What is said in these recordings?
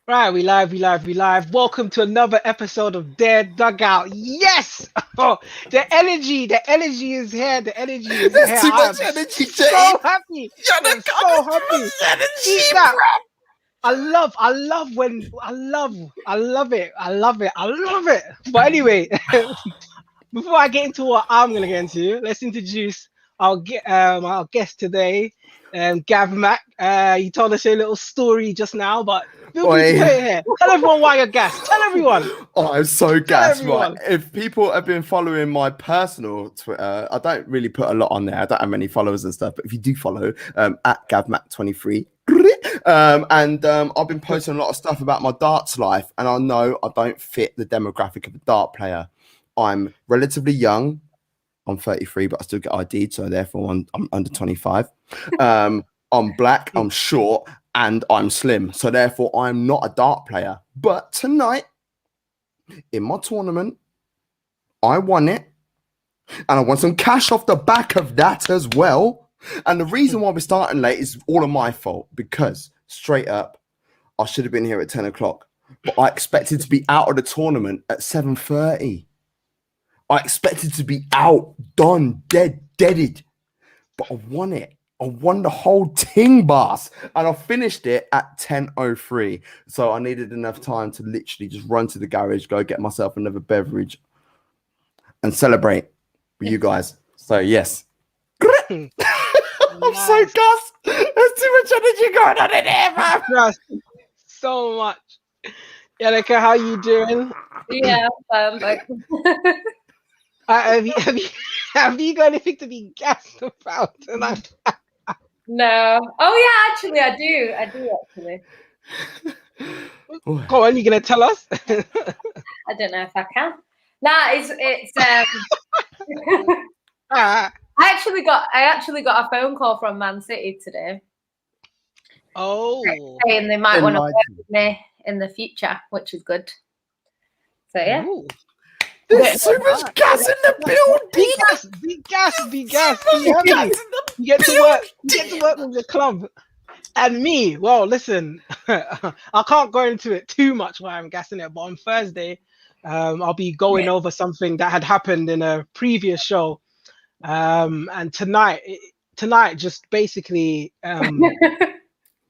Right, we live. Welcome to another episode of Their Dugout. Yes! Oh, the energy is here. The energy is There's here. too I much am energy, Jay. so happy. You're I the am God, so there's too happy. much Eat energy, that. bro. I love it. But anyway, before I get into what I'm gonna get into, let's introduce our guest today, Gav Mac. You told us a little story just now, but feel free to Oi. put it here. Tell everyone why you're gassed. Tell everyone. Oh, I'm so Tell gassed, right? everyone. If people have been following my personal Twitter, I don't really put a lot on there. I don't have many followers and stuff, but if you do follow, at GavMac23, I've been posting a lot of stuff about my darts life, and I know I don't fit the demographic of a dart player. I'm relatively young. I'm 33, but I still get ID'd, so therefore I'm under 25. I'm black, I'm short, and I'm slim, so therefore I'm not a dart player. But tonight, in my tournament, I won it, and I won some cash off the back of that as well. And the reason why we're starting late is all of my fault, because straight up, I should have been here at 10 o'clock, but I expected to be out of the tournament at 7:30. I expected to be out, done, deaded, but I won it. I won the whole ting, boss, and I finished it at 10:03. So I needed enough time to literally just run to the garage, go get myself another beverage, and celebrate with you guys. So yes, I'm so gassed. There's too much energy going on in here, man. Trust so much. Yannicka, how you doing? Yeah, like Have you got anything to be gassed about tonight? no. Oh yeah, actually I do. I do actually. Go on, you gonna tell us? I don't know if I can. Nah, it's Ah, I actually got a phone call from Man City today oh, saying they might want to work Enlightened. with me in the future, which is good. So yeah. Ooh. There's so much gas in the building. Be gas. Be happy. Gas in the You get to work. You get to work with the club. And me, well, listen, I can't go into it too much while I'm gassing it, but on Thursday, I'll be going over something that had happened in a previous show. And tonight, just basically,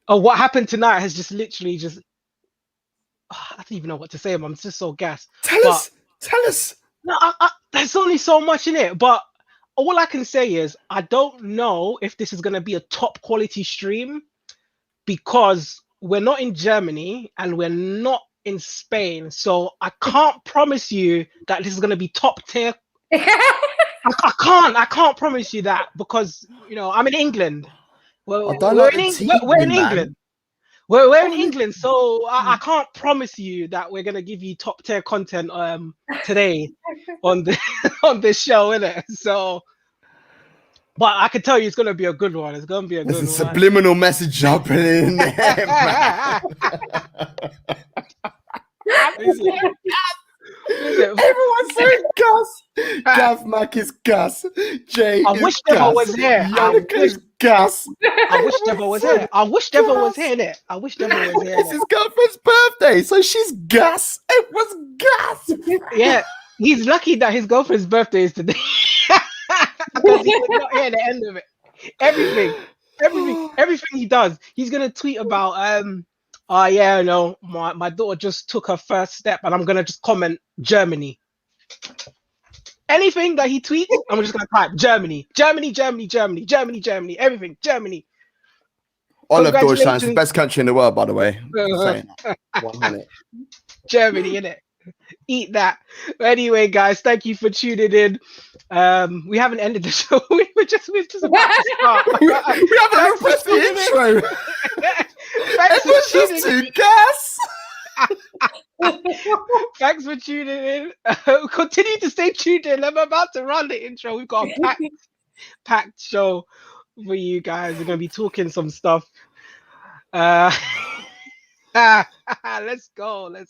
what happened tonight has just literally just, I don't even know what to say. I'm just so gassed. Tell us. No, there's only so much in it, but all I can say is I don't know if this is going to be a top quality stream because we're not in Germany and we're not in Spain, so I can't promise you that this is going to be top tier. I can't promise you that because I'm in England. Well, I don't we're like in the England. We're in team, man. England. We're in England, so I can't promise you that we're gonna give you top tier content today on this show, innit? So, but I can tell you it's gonna be a good one. It's gonna be a There's good a one. subliminal message happening in there, man. Everyone's saying gas. Gav Mac is gas. Jay I is wish gas. Devo was here. Yannicka is gas. I wish Devo was here. I wish Devo was here, innit? I wish Devo was here. It's his girlfriend's birthday, so she's gas. It was gas. Yeah, he's lucky that his girlfriend's birthday is today because he would not hear the end of it. Everything he does, he's gonna tweet about my daughter just took her first step, and I'm gonna just comment Germany. Anything that he tweets, I'm just gonna type Germany, everything Germany. I love Deutschland. It's the best country in the world, by the way. Just saying that. 100. Germany, innit? Eat that. Anyway, guys, thank you for tuning in. We haven't ended the show. We're just about to start. We haven't even pressed the intro. Thanks for It's just tuning in. too gas. Thanks for tuning in. Continue to stay tuned in. I'm about to run the intro. We've got a packed show for you guys. We're gonna be talking some stuff. Let's go.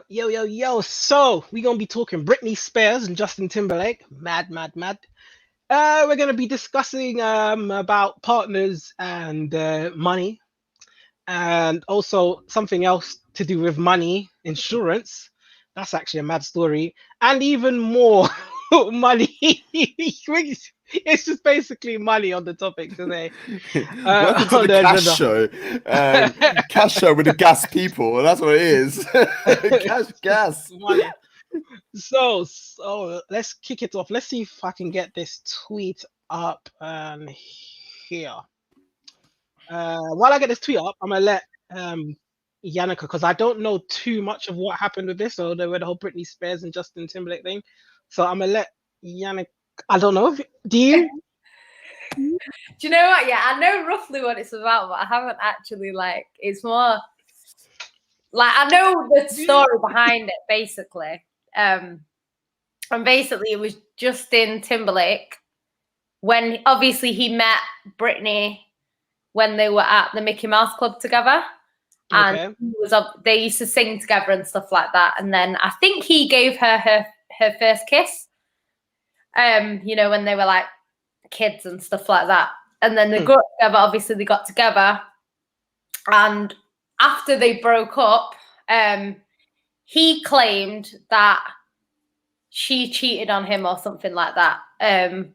Yo. So we're gonna be talking Britney Spears and Justin Timberlake. Mad. We're gonna be discussing about partners and money, and also something else to do with money, insurance. That's actually a mad story, and even more money. It's just basically money on the topic today. Welcome to On the the Cash agenda. Show. Cash Show with the gas people. That's what it is. gas. Money. So let's kick it off. Let's see if I can get this tweet up here. While I get this tweet up, I'm gonna let Yannicka, because I don't know too much of what happened with this, or the whole Britney Spears and Justin Timberlake thing. So I'm gonna let Yannick. I don't know. Do you? Do you know what? Yeah, I know roughly what it's about, but I haven't actually it's more like I know the story behind it basically. And basically it was Justin Timberlake when obviously he met Britney when they were at the Mickey Mouse Club together. And they used to sing together and stuff like that. And then I think he gave her first kiss. You know, when they were like kids and stuff like that. And then they got together, obviously they got together. And after they broke up, he claimed that she cheated on him or something like that.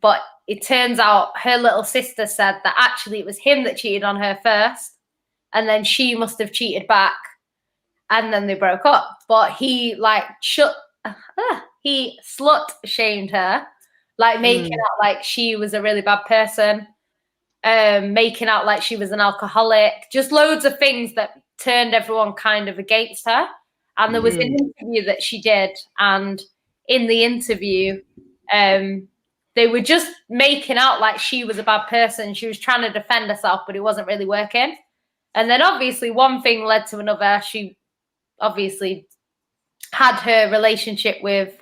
But it turns out her little sister said that actually it was him that cheated on her first. And then she must have cheated back. And then they broke up. But he he slut shamed her. Like making out like she was a really bad person, making out like she was an alcoholic, just loads of things that turned everyone kind of against her. And there was an interview that she did, and in the interview, they were just making out like she was a bad person. She was trying to defend herself, but it wasn't really working. And then obviously one thing led to another. She obviously had her relationship with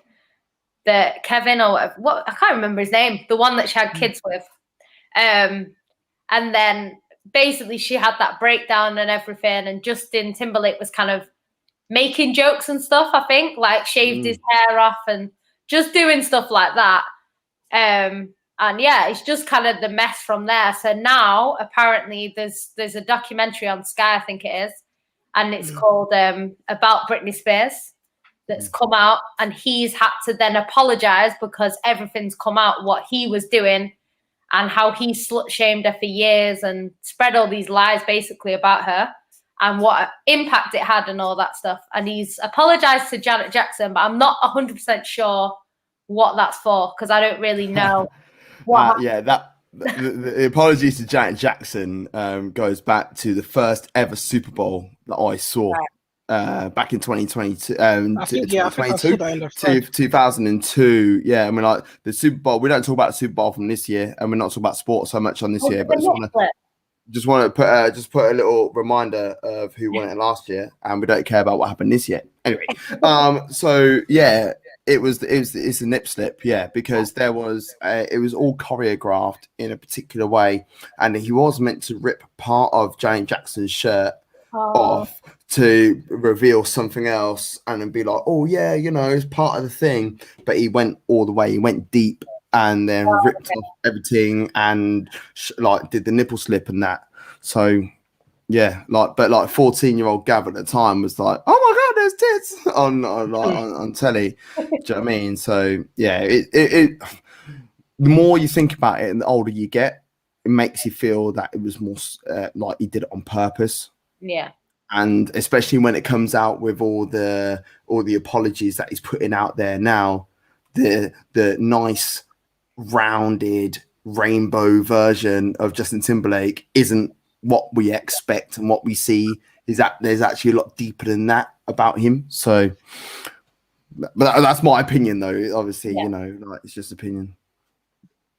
the Kevin or what, I can't remember his name, the one that she had kids with. And then basically she had that breakdown and everything. And Justin Timberlake was kind of making jokes and stuff, I think, like shaved his hair off and just doing stuff like that. And yeah, it's just kind of the mess from there. So now apparently there's a documentary on Sky, I think it is, and it's called About Britney Spears that's come out, and he's had to then apologize because everything's come out what he was doing and how he slut shamed her for years and spread all these lies basically about her and what impact it had and all that stuff. And he's apologized to Janet Jackson, but I'm not 100% sure what that's for because I don't really know. The apologies to Janet Jackson goes back to the first ever Super Bowl that I saw back in 2022. 2002. Yeah, I mean, like the Super Bowl. We don't talk about the Super Bowl from this year, and we're not talking about sports so much on this year. But just want to put a little reminder of who won it last year, and we don't care about what happened this year. Anyway, so yeah. It's the nip slip, yeah, because there was it was all choreographed in a particular way, and he was meant to rip part of Janet Jackson's shirt off to reveal something else, and then be like, "Oh yeah, you know, it's part of the thing." But he went all the way, he went deep, and then ripped off everything and did the nipple slip and that. So. Yeah, but 14-year-old Gav at the time was like, "Oh my god, there's tits on telly." Do you know what I mean? So yeah, it the more you think about it and the older you get, it makes you feel that it was more like he did it on purpose. Yeah. And especially when it comes out with all the apologies that he's putting out there now, the nice rounded rainbow version of Justin Timberlake isn't what we expect, and what we see is that there's actually a lot deeper than that about him. So, but that's my opinion, though. Obviously, you know, like it's just opinion.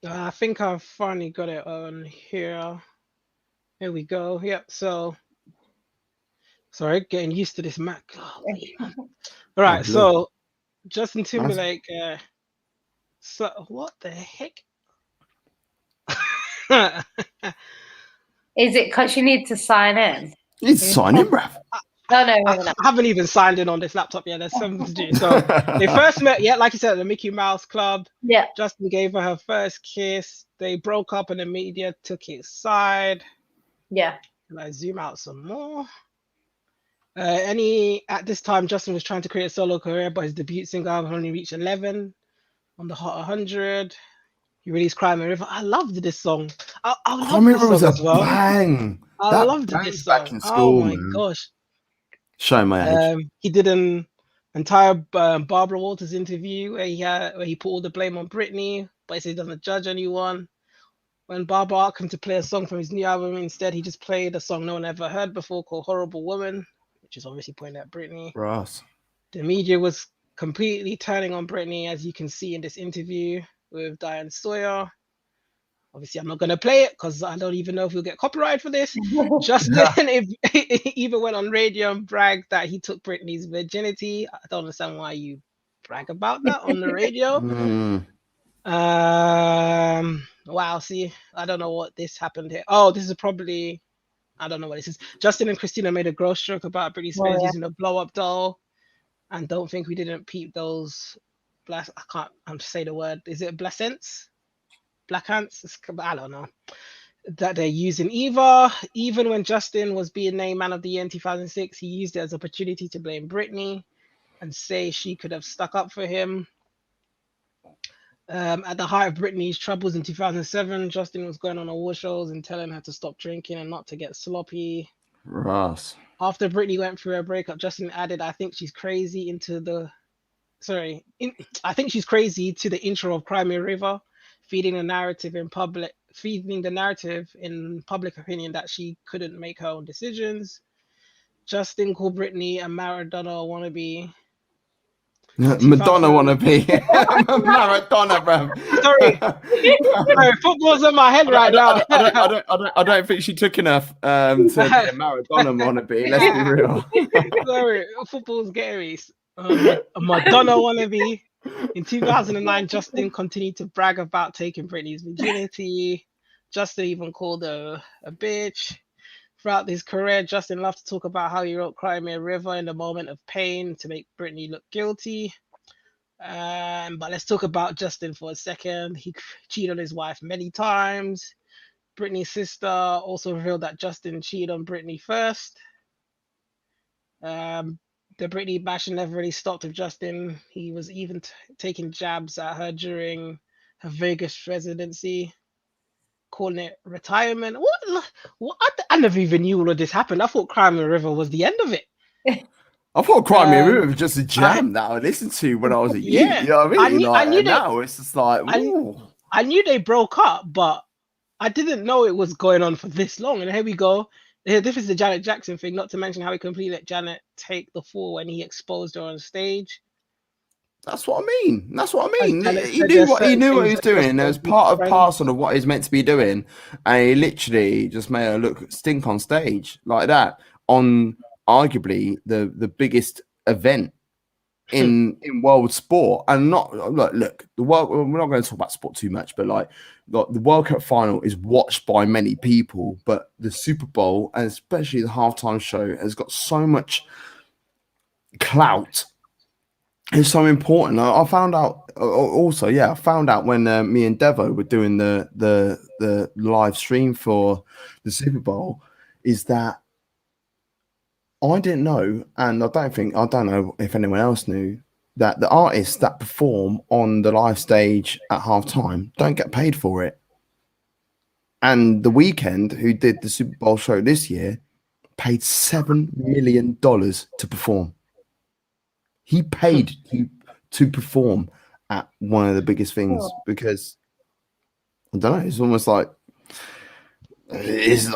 I think I've finally got it on here. Here we go. Yep. So, sorry, getting used to this Mac. All right. So, Justin Timberlake. So, what the heck? Is it because you need to sign in? You need to sign in, bruv. Oh no, I maybe not. haven't even signed in on this laptop yet. There's something to do. So they first met, like you said, at the Mickey Mouse Club. Yeah. Justin gave her first kiss. They broke up and the media took his side. Yeah. Can I zoom out some more? At this time, Justin was trying to create a solo career, but his debut single album only reached 11 on the Hot 100. He released Crime and River. I loved this song. I loved this was song a as well. bang. I That loved bang this back song. in Oh school, my man. gosh. Show my age. He did an entire Barbara Walters interview where he put all the blame on Britney, but he said he doesn't judge anyone. When Barbara asked him to play a song from his new album, instead he just played a song no one ever heard before called Horrible Woman, which is obviously pointing at Britney. Ross. The media was completely turning on Britney, as you can see in this interview with Diane Sawyer. Obviously, I'm not going to play it because I don't even know if we'll get copyright for this. Justin even went on radio and bragged that he took Britney's virginity. I don't understand why you brag about that on the radio. Wow, see, I don't know what this happened here. Oh, this is probably, I don't know what this is. Justin and Christina made a gross joke about Britney Spears using a blow-up doll, and don't think we didn't peep those. I can't say the word. Is it blessants? Black ants? I don't know. That they're using even when Justin was being named Man of the Year in 2006, he used it as an opportunity to blame Britney and say she could have stuck up for him. At the height of Britney's troubles in 2007, Justin was going on award shows and telling her to stop drinking and not to get sloppy. Ross. After Britney went through her breakup, Justin added, I think she's crazy to the intro of Cry Me a River, feeding the narrative in public opinion that she couldn't make her own decisions. Justin called Britney a Maradona wannabe. Madonna wannabe. Maradona, bro. Sorry, football's in my head right now. I don't think she took enough to be a Maradona wannabe. Let's be real. Sorry, football's getting me. A Madonna wannabe. In 2009, Justin continued to brag about taking Britney's virginity. Justin even called her a bitch. Throughout his career, Justin loved to talk about how he wrote Cry Me a River in the moment of pain to make Britney look guilty. But let's talk about Justin for a second. He cheated on his wife many times. Britney's sister also revealed that Justin cheated on Britney first. The Britney bashing never really stopped with Justin. He was even taking jabs at her during her Vegas residency, calling it retirement. What? I never even knew all of this happened. I thought Crime and River was the end of it. I thought Crime Me a River was just a jam that I listened to when I was a youth. You know what I mean? I knew now it's just like, I knew they broke up, but I didn't know it was going on for this long. And here we go. This is the Janet Jackson thing, not to mention how he completely let Janet take the fall when he exposed her on stage. That's what I mean. He knew what he was doing. It was part of parcel of what he's meant to be doing. And he literally just made her look stink on stage like that on arguably the biggest event in world sport. And not look, the world, we're not going to talk about sport too much, but like the World Cup final is watched by many people, but the Super Bowl and especially the halftime show has got so much clout. It's so important. I found out also, I found out when me and Devo were doing the live stream for the Super Bowl, is that I didn't know, and I don't know if anyone else knew, that the artists that perform on the live stage at halftime don't get paid for it. And The Weeknd, who did the Super Bowl show this year, paid $7 million to perform. He paid to perform at one of the biggest things because I don't know. It's almost like them's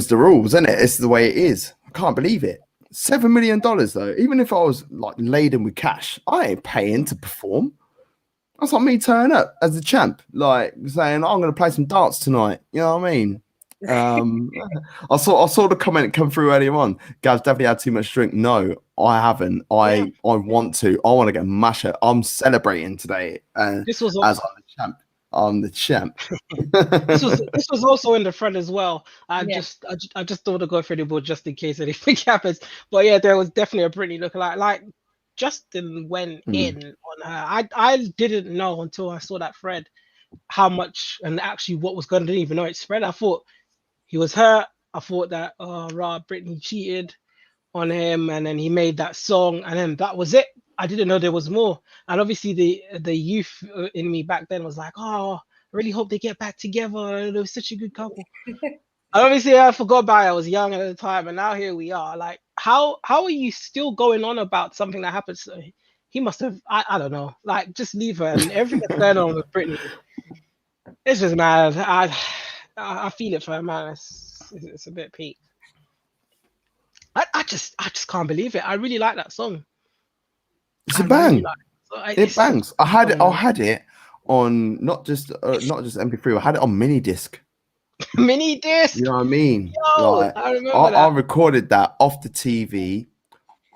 the rules, isn't it? It's the way it is. I can't believe it. $7 million though. Even if I was like laden with cash, I ain't paying to perform. That's like me turning up as the champ, like saying I'm going to play some darts tonight. You know what I mean? I saw the comment come through earlier on. Gav's definitely had too much drink. No, I haven't. I want to. I want to get mashed. I'm celebrating today. This was as I'm the champ. I'm the champ. This was also in the thread as well. I Yeah. just thought to go through the board just in case anything happens. But yeah, there was definitely a Britney lookalike. Like Justin went in on her. I didn't know until I saw that thread how much and actually what was going. I didn't even know it spread. I thought he was hurt. I thought that Britney cheated on him, and then he made that song, and then that was it. I didn't know there was more. And obviously the youth in me back then was like, oh, I really hope they get back together. They were such a good couple. And obviously I forgot about it. I was young at the time, and now here we are. Like, how are you still going on about something that happened? So he must have. I don't know. Like, just leave her. And everything that's going on with Britney, it's just mad. I feel it for her, man. It's a bit peak. I just can't believe it. I really like that song. It's a bang. Really it bangs. I had it on not just MP3. I had it on mini disc. Mini disc. You know what I mean? Yo, like, I remember that. I recorded that off the TV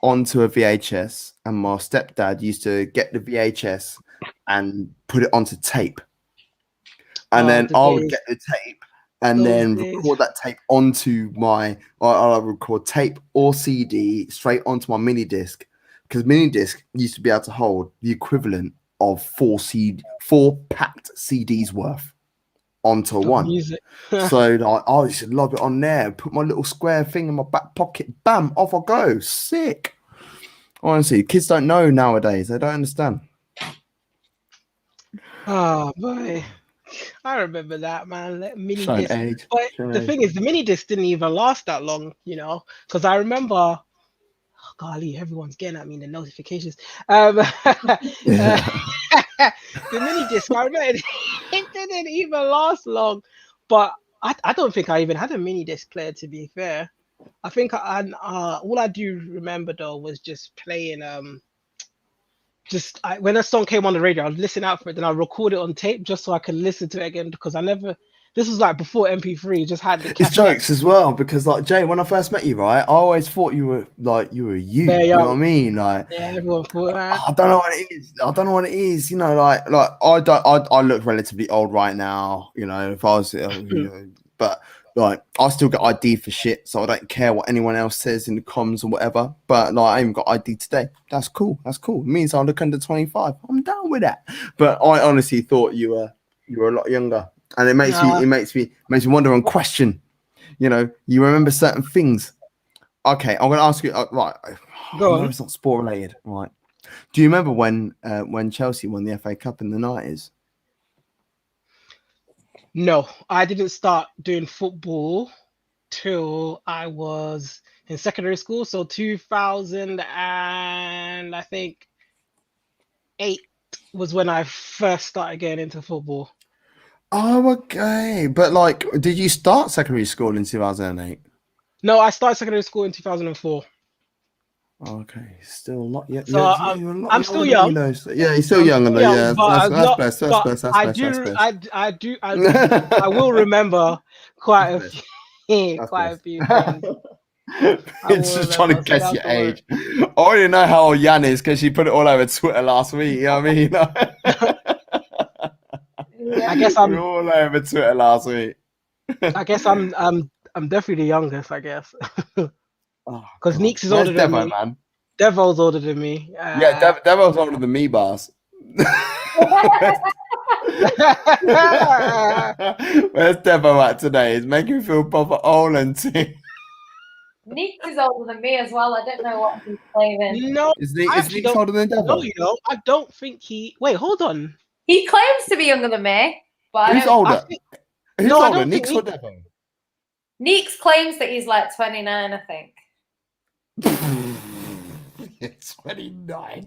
onto a VHS, and my stepdad used to get the VHS and put it onto tape. And then I would get the tape and then record that tape onto my, I'll record tape or CD straight onto my mini disc, because mini disc used to be able to hold the equivalent of four packed CDs worth onto one. So like, I used to lob it on there, put my little square thing in my back pocket, bam, off I go. Sick. Honestly, kids don't know nowadays. They don't understand. Oh boy, I remember that, man. Mini disc. Age. But the thing is, the mini disc didn't even last that long, you know, because I remember, oh, golly, everyone's getting at me in the notifications. The mini disc, I remember it didn't even last long. But I don't think I even had a mini disc player, to be fair. I think all I do remember though was just playing when a song came on the radio, I'd listen out for it, then I'd record it on tape just so I could listen to it again, because this was like before MP3, just had the It's jokes as well, because like Jay, when I first met you, right, I always thought you were you know what I mean? Like, yeah, everyone thought that. I don't know what it is, you know, like I look relatively old right now, you know, if I was but like I still get ID for shit, so I don't care what anyone else says in the comms or whatever. But like I even got ID today. That's cool. It means I look under 25. I'm down with that. But I honestly thought you were a lot younger, and it makes me wonder and question. You know, you remember certain things. Okay, I'm gonna ask you. Right, Go on. It's not sport related. Right. Do you remember when Chelsea won the FA Cup in the 90s? No, I didn't start doing football till I was in secondary school. So 2000 and I think 8 was when I first started getting into football. Oh, okay. But like, did you start secondary school in 2008? No, I started secondary school in 2004. Okay, still not yet. So I'm still young. Yeah, you're still young. Yeah, that's best. I will remember quite a few things. It's just trying to guess your age. I already know how old Jan is because she put it all over Twitter last week. You know what I mean? I guess I'm all over Twitter last week. I guess I'm definitely the youngest, I guess. Because Neeks is older than me. Man. Devo's older than me. Yeah, Devo's older than me, boss. Where's Devo at today? He's making me feel proper old and tea. Neeks is older than me as well. I don't know what he's claiming. No, is Neeks older than Devo? No, you know, I don't think he. Wait, hold on. He claims to be younger than me, but who's older? Who's older, Neeks or Devo? Neeks claims that he's like 29, I think. 29. He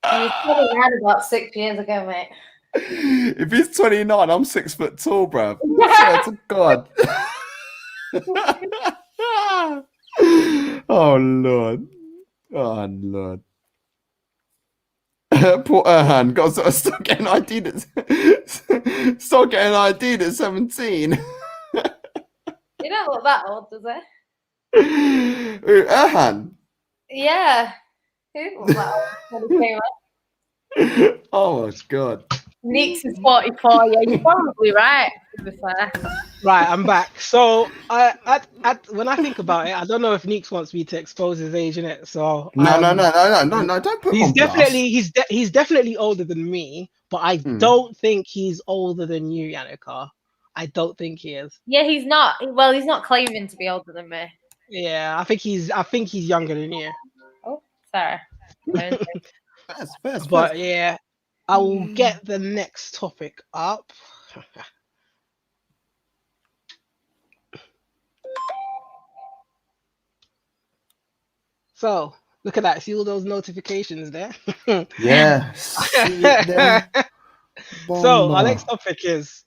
was 29 about 6 years ago, mate. If he's 29, I'm 6 foot tall, bruv. Swear to God. Oh Lord. Poor Erhan got to start getting ID'd at 17. You don't look that old, does it? Erhan? Yeah. Who looked that old when he came up? Oh my God. Neeks is 44. Yeah, you're probably right, to be fair. Right, I'm back. So when I think about it, I don't know if Neeks wants me to expose his age in it. So No, don't put him he's on blast. he's definitely older than me, but I don't think he's older than you, Yannicka. I don't think he is. Yeah, he's not. Well, he's not claiming to be older than me. Yeah, I think he's younger than you. Oh, sorry. First. But yeah, I will get the next topic up. So look at that. See all those notifications there? Yeah. See it there. So our next topic is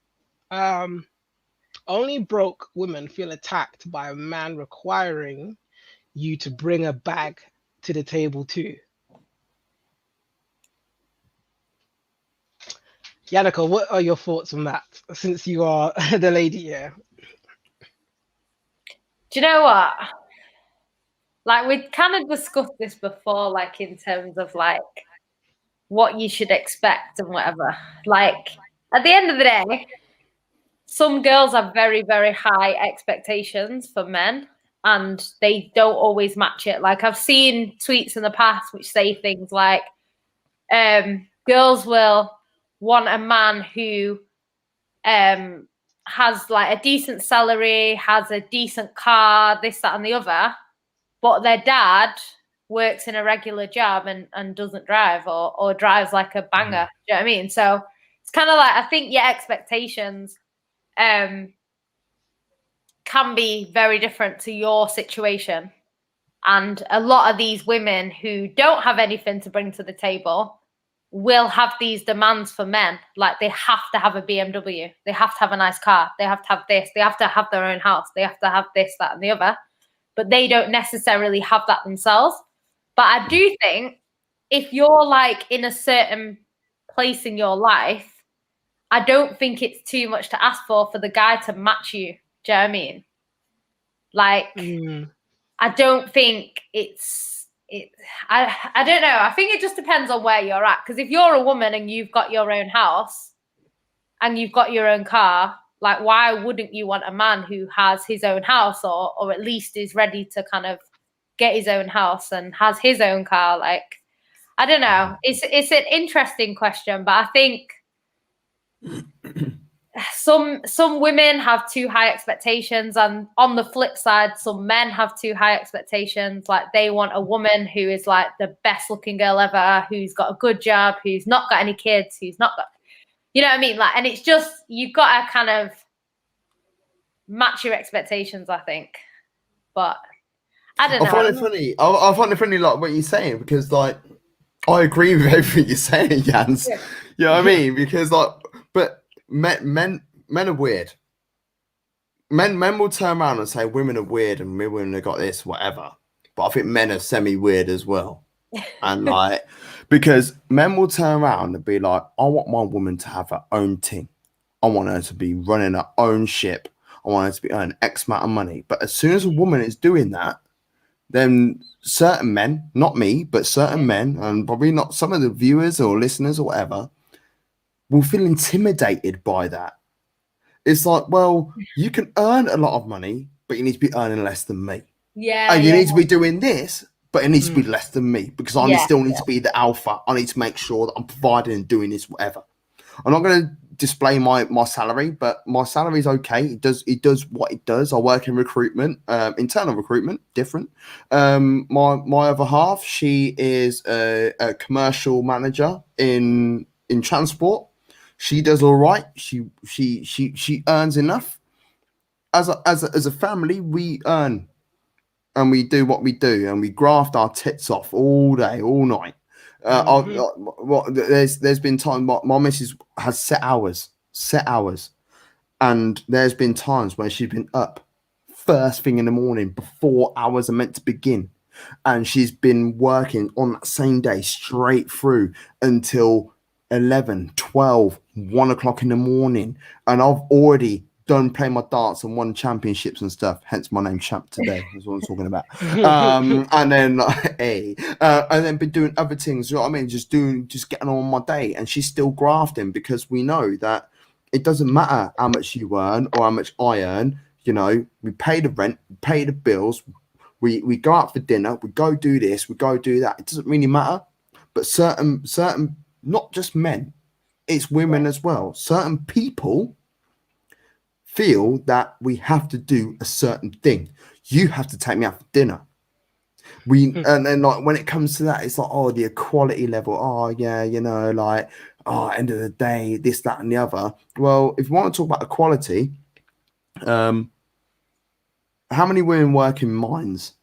only broke women feel attacked by a man requiring you to bring a bag to the table too. Yannicka, what are your thoughts on that? Since you are the lady here. Do you know what? Like, we kind of discussed this before, like, in terms of, like, what you should expect and whatever. Like, at the end of the day, some girls have very, very high expectations for men, and they don't always match it. Like, I've seen tweets in the past which say things like, girls will want a man who has like a decent salary, has a decent car, this, that, and the other, but their dad works in a regular job and doesn't drive or drives like a banger. Do you know what I mean? So it's kind of like, I think your expectations can be very different to your situation. And a lot of these women who don't have anything to bring to the table will have these demands for men. Like, they have to have a BMW. They have to have a nice car. They have to have this. They have to have their own house. They have to have this, that, and the other. But they don't necessarily have that themselves. But I do think if you're like in a certain place in your life, I don't think it's too much to ask for the guy to match you. Do you know what I mean? Like, I don't think I don't know. I think it just depends on where you're at. Because if you're a woman and you've got your own house and you've got your own car, like, why wouldn't you want a man who has his own house or at least is ready to kind of get his own house and has his own car? Like, I don't know. It's an interesting question, but I think some women have too high expectations, and on the flip side, some men have too high expectations. Like, they want a woman who is like the best looking girl ever, who's got a good job, who's not got any kids, who's not got, you know what I mean? Like, and it's just, you've got to kind of match your expectations, I think. But I don't know. I find it funny. I find it funny, like what you're saying, because like I agree with everything you're saying, Jans. Yeah. You know what I mean? Because like, but men are weird. Men will turn around and say women are weird and women have got this, whatever. But I think men are semi-weird as well. And like, because men will turn around and be like, I want my woman to have her own thing. I want her to be running her own ship. I want her to be earning X amount of money. But as soon as a woman is doing that, then certain men, not me, but certain men, and probably not some of the viewers or listeners or whatever, will feel intimidated by that. It's like, well, you can earn a lot of money, but you need to be earning less than me. Yeah. And you need to be doing this, but it needs to be less than me, because I still need to be the alpha. I need to make sure that I'm providing and doing this, whatever. I'm not going to display my salary, but my salary is okay. It does what it does. I work in recruitment, internal recruitment, different. My other half, she is a commercial manager in transport. She does all right. She earns enough. As a family, we earn, and we do what we do, and we graft our tits off all day, all night. There's been time my missus has set hours, and there's been times where she's been up first thing in the morning before hours are meant to begin, and she's been working on that same day straight through until 11, 12, 1 o'clock in the morning, and I've already done playing my darts and won championships and stuff. Hence my name, Champ Today. That's what I'm talking about. And then, and then been doing other things. You know what I mean? Just getting on my day. And she's still grafting because we know that it doesn't matter how much you earn or how much I earn. You know, we pay the rent, we pay the bills. We go out for dinner. We go do this. We go do that. It doesn't really matter. But certain, not just men, it's women as well. Certain people feel that we have to do a certain thing. You have to take me out for dinner. And then like when it comes to that, it's like, oh, the equality level. Oh yeah, you know, like, end of the day, this, that, and the other. Well, if you want to talk about equality, how many women work in mines?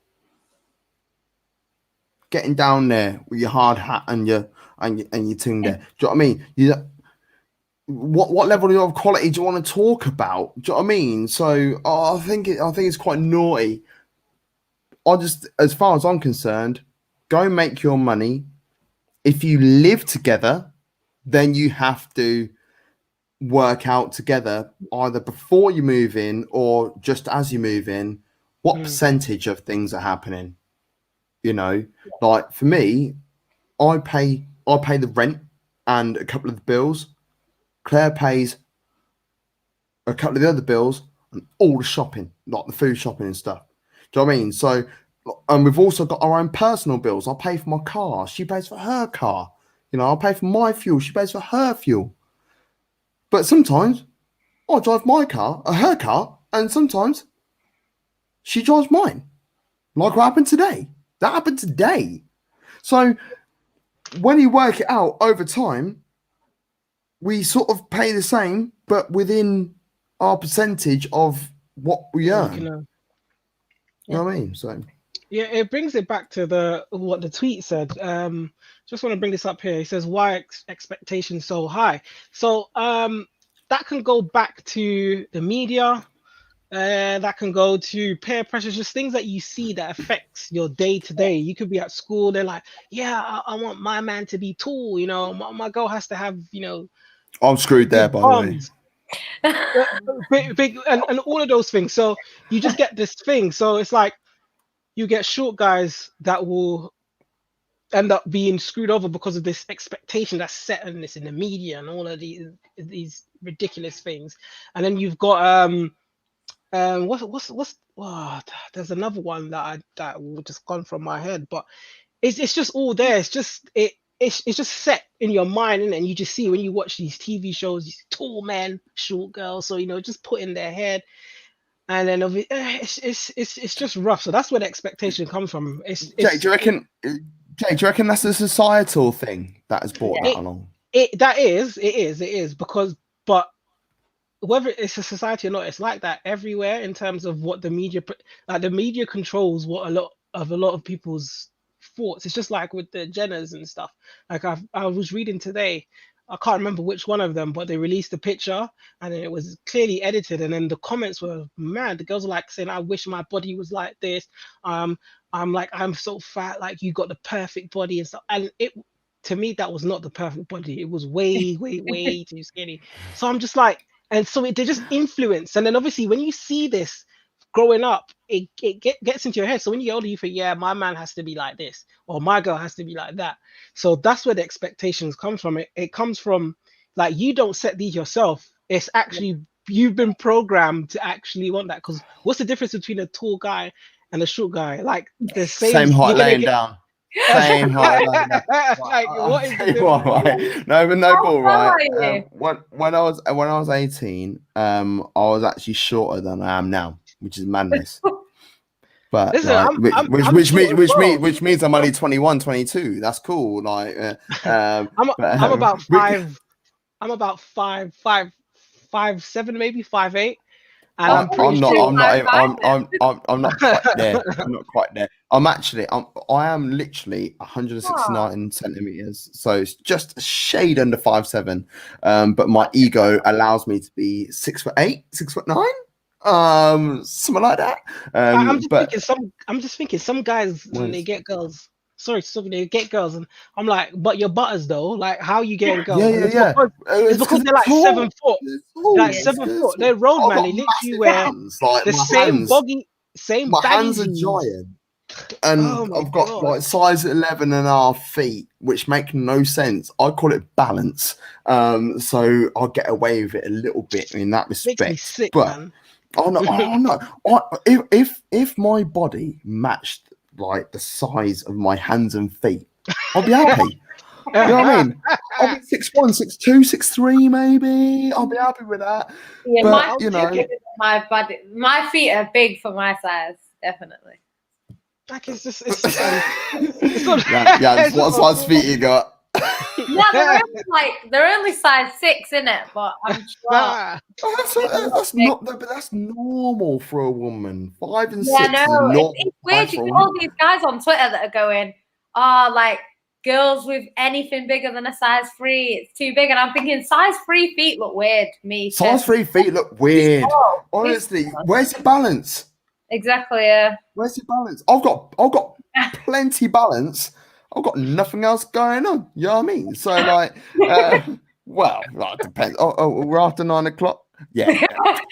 Getting down there with your hard hat and your thing there. Do you know what I mean? What level of quality do you want to talk about? Do you know what I mean? So I think it's quite naughty. As far as I'm concerned, go make your money. If you live together, then you have to work out together either before you move in or just as you move in, what percentage of things are happening. You know, like for me, I pay the rent and a couple of the bills. Claire pays a couple of the other bills and all the shopping, like the food shopping and stuff. Do you know what I mean? So, and we've also got our own personal bills. I pay for my car. She pays for her car. You know, I pay for my fuel. She pays for her fuel. But sometimes I drive my car, her car, and sometimes she drives mine. Like what happened today. That happened today. So when you work it out over time, we sort of pay the same, but within our percentage of what we earn. You know what I mean? So yeah, it brings it back to what the tweet said. Just want to bring this up here. He says, "Why expectations so high?" So that can go back to the media. That can go to peer pressure, just things that you see that affects your day to day. You could be at school. They're like, "Yeah, I want my man to be tall. You know, my girl has to have, you know." I'm screwed there, by the way. big and all of those things. So you just get this thing. So it's like you get short guys that will end up being screwed over because of this expectation that's set in this in the media and all of these ridiculous things. And then you've got there's another one that just gone from my head, but it's just all there. It's just it's just set in your mind, and you just see when you watch these TV shows, these tall men, short girls. So you know, just put in their head, and then it's just rough. So that's where the expectation comes from. Jay, do you reckon that's a societal thing that has brought that along? It is because, but whether it's a society or not, it's like that everywhere in terms of what the media, like the media controls what a lot of people's thoughts. It's just like with the Jenners and stuff. Like I was reading today, I can't remember which one of them, but they released a picture and then it was clearly edited, and then the comments were mad. The girls were like saying, "I wish my body was like this. I'm so fat, like you got the perfect body and stuff." And it, to me, that was not the perfect body. It was way too skinny. So I'm just like, and so they just influence. And then obviously when you see this growing up, it gets into your head. So when you're older, you think, yeah, my man has to be like this, or my girl has to be like that. So that's where the expectations come from. It comes from, like, you don't set these yourself. It's actually, you've been programmed to actually want that. Because what's the difference between a tall guy and a short guy? Like the same height laying down. Same height. Like, what is the right? No, but no ball, right? When I was 18, I was actually shorter than I am now, which is madness. But listen, like, which means I'm only 21, 22. That's cool. Like, I'm about 5'7", maybe 5'8". And I'm not quite there. I'm not quite there. I am literally 169 centimeters, so it's just a shade under 5'7". But my ego allows me to be 6'8", 6'9", something like that. I'm just thinking some guys when they get girls, sorry, they get girls, and I'm like, but your butters though, like how you getting girls? Yeah, And yeah, it's yeah. because they're like tall. 7 foot, It's tall. like It's 7 good. foot. They're road I've man. got They literally massive wear hands. Like the same my baggy hands are jeans. giant. And Oh my I've got god! like size 11 and a half feet, which make no sense. I call it balance. So I'll get away with it a little bit in that Makes me respect. sick, But man. oh no. If my body matched like the size of my hands and feet, I'll be happy. You know what I mean? I'll be 6'1", 6'2", 6'3", maybe. I'll be happy with that. Yeah, But my body, my feet are big for my size, definitely. Like it's not, yeah. What size feet you got? Yeah, they're only size 6, innit? But I'm sure. That's normal for a woman. 5 and 6 Yeah, is no, normal. it's weird. You get all these guys on Twitter that are going, like girls with anything bigger than a size 3, it's too big. And I'm thinking size 3 feet look weird to me. Size 3 feet look weird. Honestly, where's your balance? Exactly, yeah. Where's your balance? I've got plenty balance. I've got nothing else going on. You know what I mean? So like, well, it depends. Oh, we're after 9 o'clock. Yeah.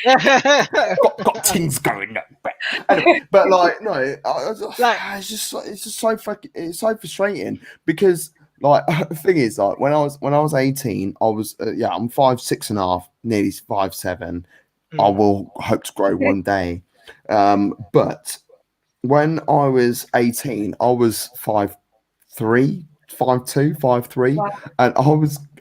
got things going on. Anyway, but like, no, it's just so fucking, it's so frustrating because like the thing is like when I was 18, I was I'm 5'6.5", nearly 5'7". I will hope to grow one day. But when I was 18, I was 5'3", 5'2", 5'3", Wow. and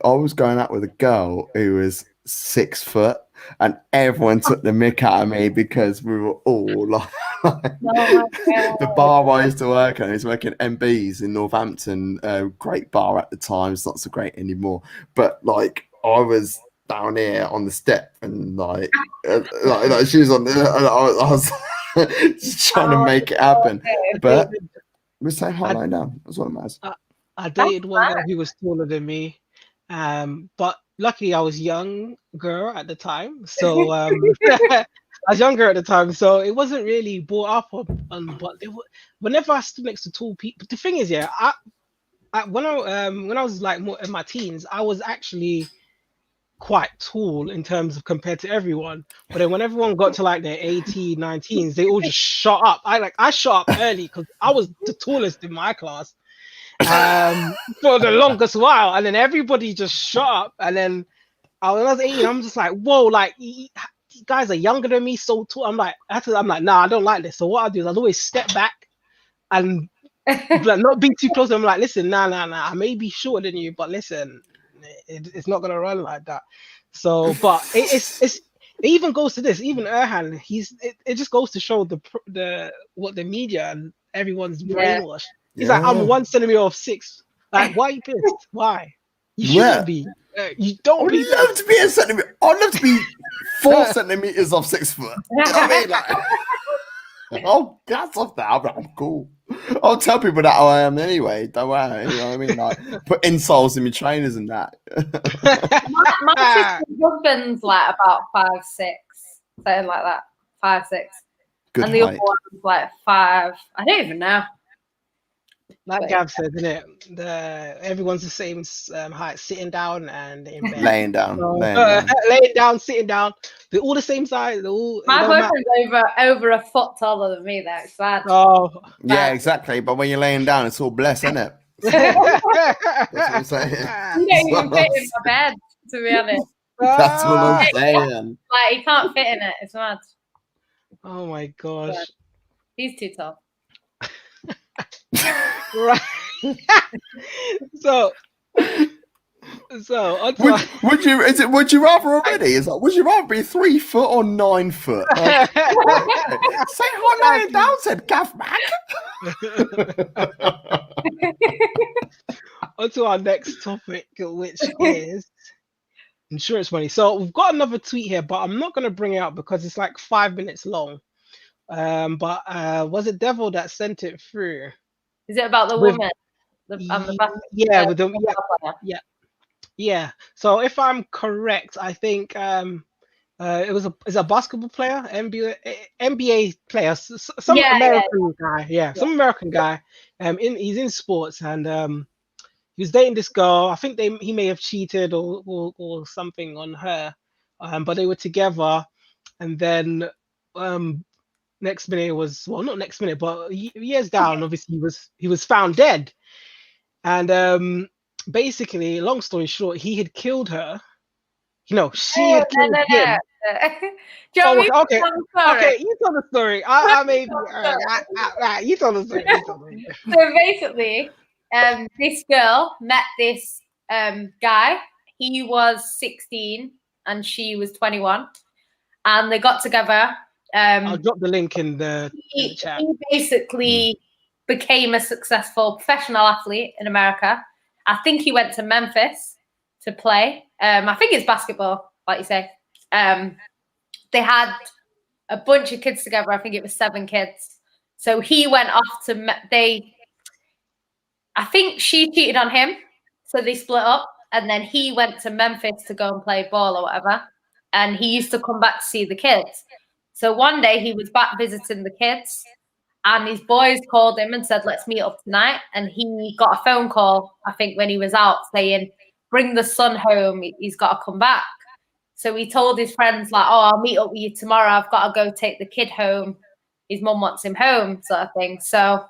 I was going out with a girl who was 6 foot, and everyone took the mick out of me because we were all like the bar I used to work at. I was working at MB's in Northampton, great bar at the time. It's not so great anymore, but like I was down here on the step, and like she was on there, and I was just trying to make it happen. But we're saying hi lying down. That's what it matters. I dated one guy who was taller than me, but luckily I was younger at the time, so I was younger at the time, so it wasn't really brought up on. But whenever I stood next to tall people, the thing is, yeah, when I was like more in my teens, I was actually quite tall in terms of compared to everyone, but then when everyone got to like their 18, 19s, they all just shot up. I shot up early because I was the tallest in my class for the longest while, and then everybody just shot up. And then when I was 18, I'm just like, whoa, like you guys are younger than me, so tall. I'm like, nah, I don't like this. So what I do is I'd always step back and like, not be too close. I'm like, listen, nah, I may be shorter than you, but listen, it's not gonna run like that. So, but it even goes to this. Even Erhan, it just goes to show the what the media and everyone's brainwashed. He's like, I'm 1 centimeter of 6. Like, why are you pissed? Why? You shouldn't be. You don't be. I'd love to be a centimeter. I'd love to be 4 centimeters of 6 foot. You know what I mean? Like, oh, that's off that. I'm cool. I'll tell people that I am anyway. Don't worry. You know what I mean? Like, put insoles in my trainers and that. my sister's husband's like about 5'6", something like that. 5'6". Good and the height. other one's like 5. I don't even know. Like Gav said, isn't it? Everyone's the same height, sitting down and in bed. Laying down. Laying down, sitting down. They're all the same size. My boyfriend's over a foot taller than me, though. It's bad. Oh, yeah, exactly. But when you're laying down, it's all blessed, isn't it? That's what I'm saying. You don't even fit in my bed, to be honest. That's what I'm saying. Like, he can't fit in it. It's mad. Oh my gosh. He's too tall. Right. so would you rather already? Is like, would you rather be 3 foot or 9 foot? Like, say hi lying down, said Gav Mac. On to our next topic, which is insurance money. So we've got another tweet here, but I'm not going to bring it up because it's like 5 minutes long. But was it Devil that sent it through? Is it about the woman? Yeah. So if I'm correct, I think Is a basketball player, NBA player, some Yeah, American guy. Yeah, some American guy. He's in sports, and he was dating this girl. I think he may have cheated or something on her. But they were together, and then next minute was, well, not next minute, but years down, obviously he was found dead. And basically, long story short, he had killed her. She had killed him. Do you want me to Okay, tell the story? okay. You tell the story. I made. You tell the story. You tell the story. So basically, this girl met this guy. He was 16 and she was 21, and they got together. I'll drop the link in the chat. He basically became a successful professional athlete in America. I think he went to Memphis to play. I think it's basketball, like you say. They had a bunch of kids together. I think it was 7 kids. So he went off to I think she cheated on him, so they split up, and then he went to Memphis to go and play ball or whatever. And he used to come back to see the kids. So one day he was back visiting the kids, and his boys called him and said, "Let's meet up tonight." And he got a phone call, I think, when he was out saying, "Bring the son home. He's got to come back." So he told his friends, like, "Oh, I'll meet up with you tomorrow. I've got to go take the kid home. His mum wants him home," sort of thing. So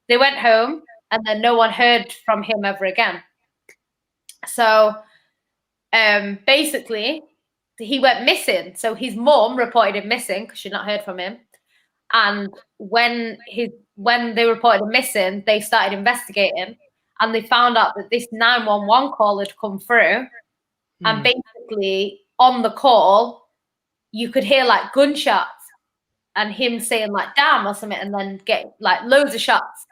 they went home, and then no one heard from him ever again. So basically, he went missing. So his mum reported him missing because she'd not heard from him. And when they reported him missing, they started investigating, and they found out that this 911 call had come through. And basically, on the call, you could hear like gunshots and him saying like "damn" or something, and then get like loads of shots.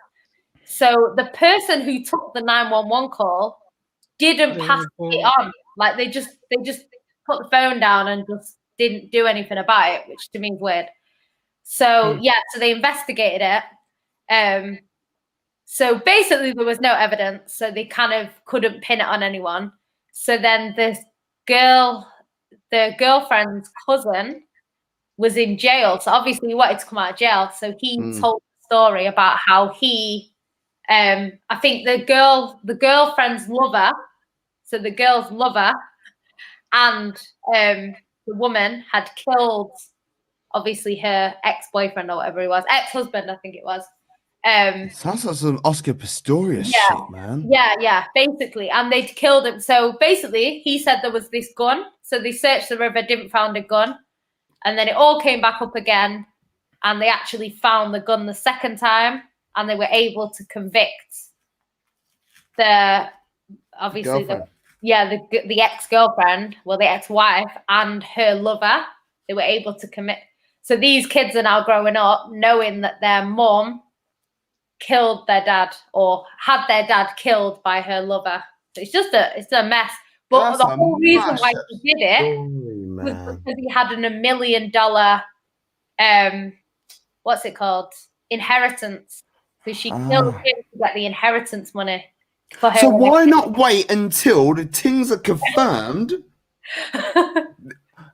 So the person who took the 911 call didn't pass it on. Like they just put the phone down and just didn't do anything about it, which to me is weird. So so they investigated it. So basically there was no evidence, so they kind of couldn't pin it on anyone. So then the girlfriend's cousin was in jail. So obviously he wanted to come out of jail. So he told the story about how he I think the girlfriend's lover, so the girl's lover and the woman had killed obviously her ex-boyfriend or whatever he was, ex-husband, I think it was. Sounds like some Oscar Pistorius shit, man. Yeah, basically. And they'd killed him. So basically, he said there was this gun. So they searched the river, didn't find a gun. And then it all came back up again. And they actually found the gun the second time. And they were able to convict the ex-girlfriend, well, the ex-wife and her lover. They were able to commit. So these kids are now growing up knowing that their mom killed their dad or had their dad killed by her lover. So it's a mess. But the whole reason why he did it was because he had $1 million what's it called? Inheritance. So she killed him to get the inheritance money for her. So why not wait until the things are confirmed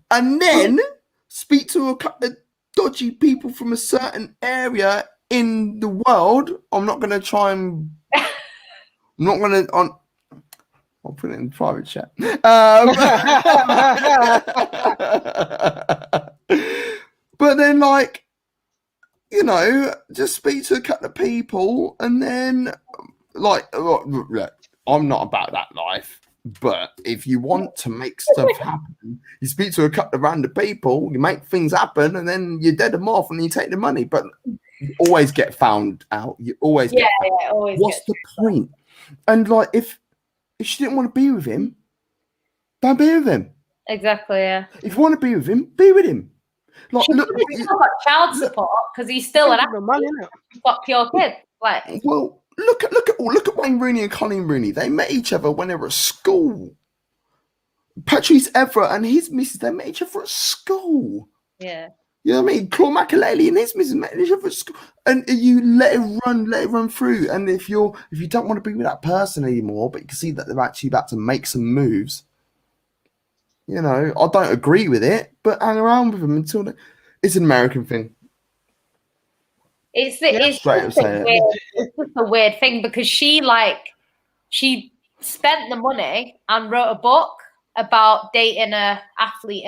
and then speak to a couple of dodgy people from a certain area in the world? I'm not going to try and... I'll put it in private chat. But then, like, just speak to a couple of people and then, like, look, I'm not about that life. But if you want to make stuff happen, you speak to a couple of random people, you make things happen, and then you dead them off and you take the money. But you always get found out. You always get found out. Always. What's the point? And like, if she didn't want to be with him, don't be with him. Exactly, yeah. If you want to be with him, be with him. Like, he's still got child support because he's still an athlete. He's got pure kids. Like, well, look at Wayne Rooney and Colin Rooney. They met each other when they were at school. Patrice Evra and his missus, they met each other at school. Yeah. You know what I mean? Claude Makelele and his missus met each other at school. And you let it run through. And if you don't want to be with that person anymore, but you can see that they're actually about to make some moves, You know, I don't agree with it, but hang around with them until it's an American thing. It's Straight up say it. it's just a weird thing because she spent the money and wrote a book about dating an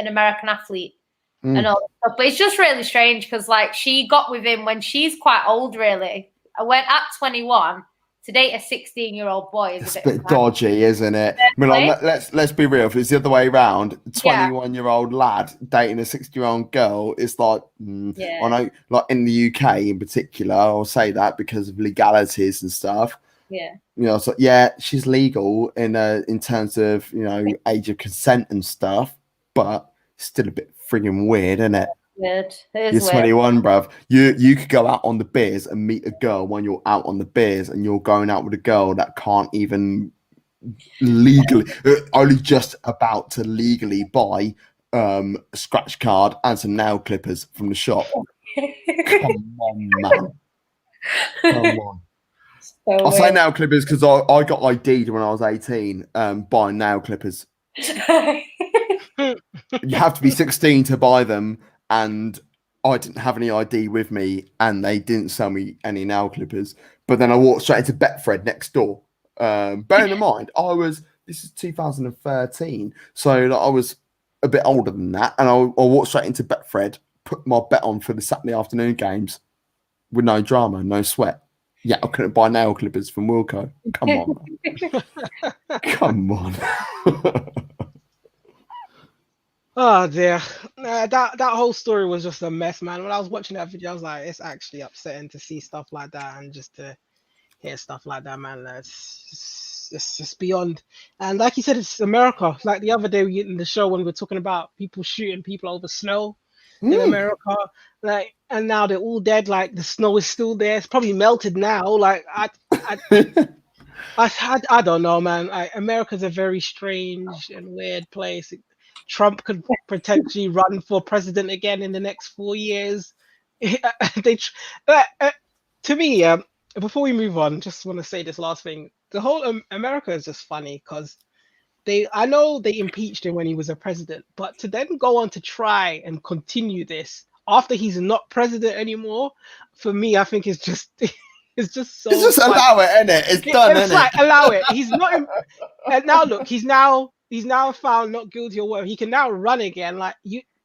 American athlete, and all that stuff. But it's just really strange because like she got with him when she's quite old, really. I went at 21 to date a 16-year-old boy. It's a bit dodgy, isn't it? I mean, like, let's be real. If it's the other way around, a 21-year-old lad dating a 60-year-old girl, it's like, I know, like in the UK in particular, I'll say that because of legalities and stuff. Yeah. You know, so she's legal in terms of, you know, age of consent and stuff, but still a bit frigging weird, isn't it? Weird. It You're is 21, bruv. You could go out on the beers and meet a girl when you're out on the beers, and you're going out with a girl that can't even legally, only just about to legally buy a scratch card and some nail clippers from the shop. Come on, man. Come on. I say nail clippers because I got ID'd when I was 18 buying nail clippers. You have to be 16 to buy them, and I didn't have any ID with me, and they didn't sell me any nail clippers. But then I walked straight into Betfred next door. Bearing in mind, this is 2013, so like, I was a bit older than that, and I walked straight into Betfred, put my bet on for the Saturday afternoon games with no drama, no sweat. Yeah, I couldn't buy nail clippers from Wilco. Come on, man. Come on. Oh dear, that whole story was just a mess, man. When I was watching that video, I was like, it's actually upsetting to see stuff like that and just to hear stuff like that, man. It's just beyond. And like you said, it's America. Like the other day in the show when we were talking about people shooting people over snow in America, like, and now they're all dead. Like the snow is still there. It's probably melted now. Like I don't know, man. America's a very strange and weird place. Trump could potentially run for president again in the next 4 years. To me, before we move on, just want to say this last thing. The whole America is just funny because I know they impeached him when he was a president, but to then go on to try and continue this after he's not president anymore, for me, I think it's just it's just so. It's just funny. allow it, innit? It's done, It's innit? like allow it. He's not. And now look, he's now found not guilty or whatever. He can now run again. Like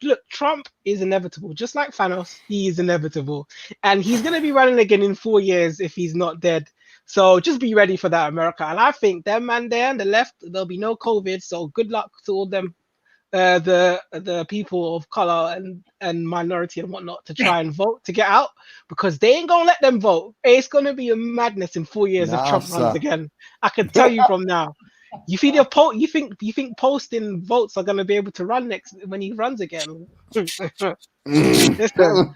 look, Trump is inevitable, just like Thanos. He is inevitable, and he's gonna be running again in 4 years if he's not dead. So just be ready for that, America. And I think them man there on the left, there'll be no COVID. So good luck to all them, the people of color and minority and whatnot to try and vote to get out, because they ain't gonna let them vote. It's gonna be a madness in 4 years if Trump runs again. I can tell you from now. You think posting votes are gonna be able to run next when he runs again? Listen,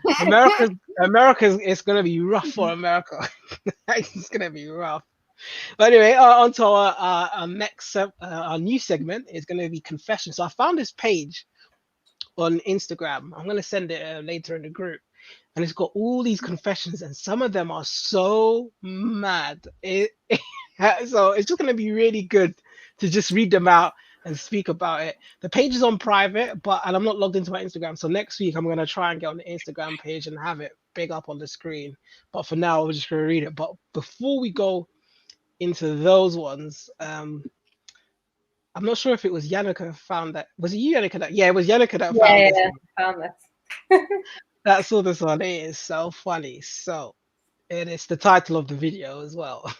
America's it's gonna be rough for America. It's gonna be rough. But anyway, on to our next our new segment is gonna be confession. So I found this page on Instagram. I'm gonna send it later in the group, and it's got all these confessions, and some of them are so mad. So it's just gonna be really good to just read them out and speak about it. The page is on private, and I'm not logged into my Instagram. So next week I'm gonna try and get on the Instagram page and have it big up on the screen. But for now, we're just gonna read it. But before we go into those ones, I'm not sure if it was Yannicka found that. Was it you, Yannicka? It was Yannicka that found this. That saw this one. It is so funny. So, and it's the title of the video as well.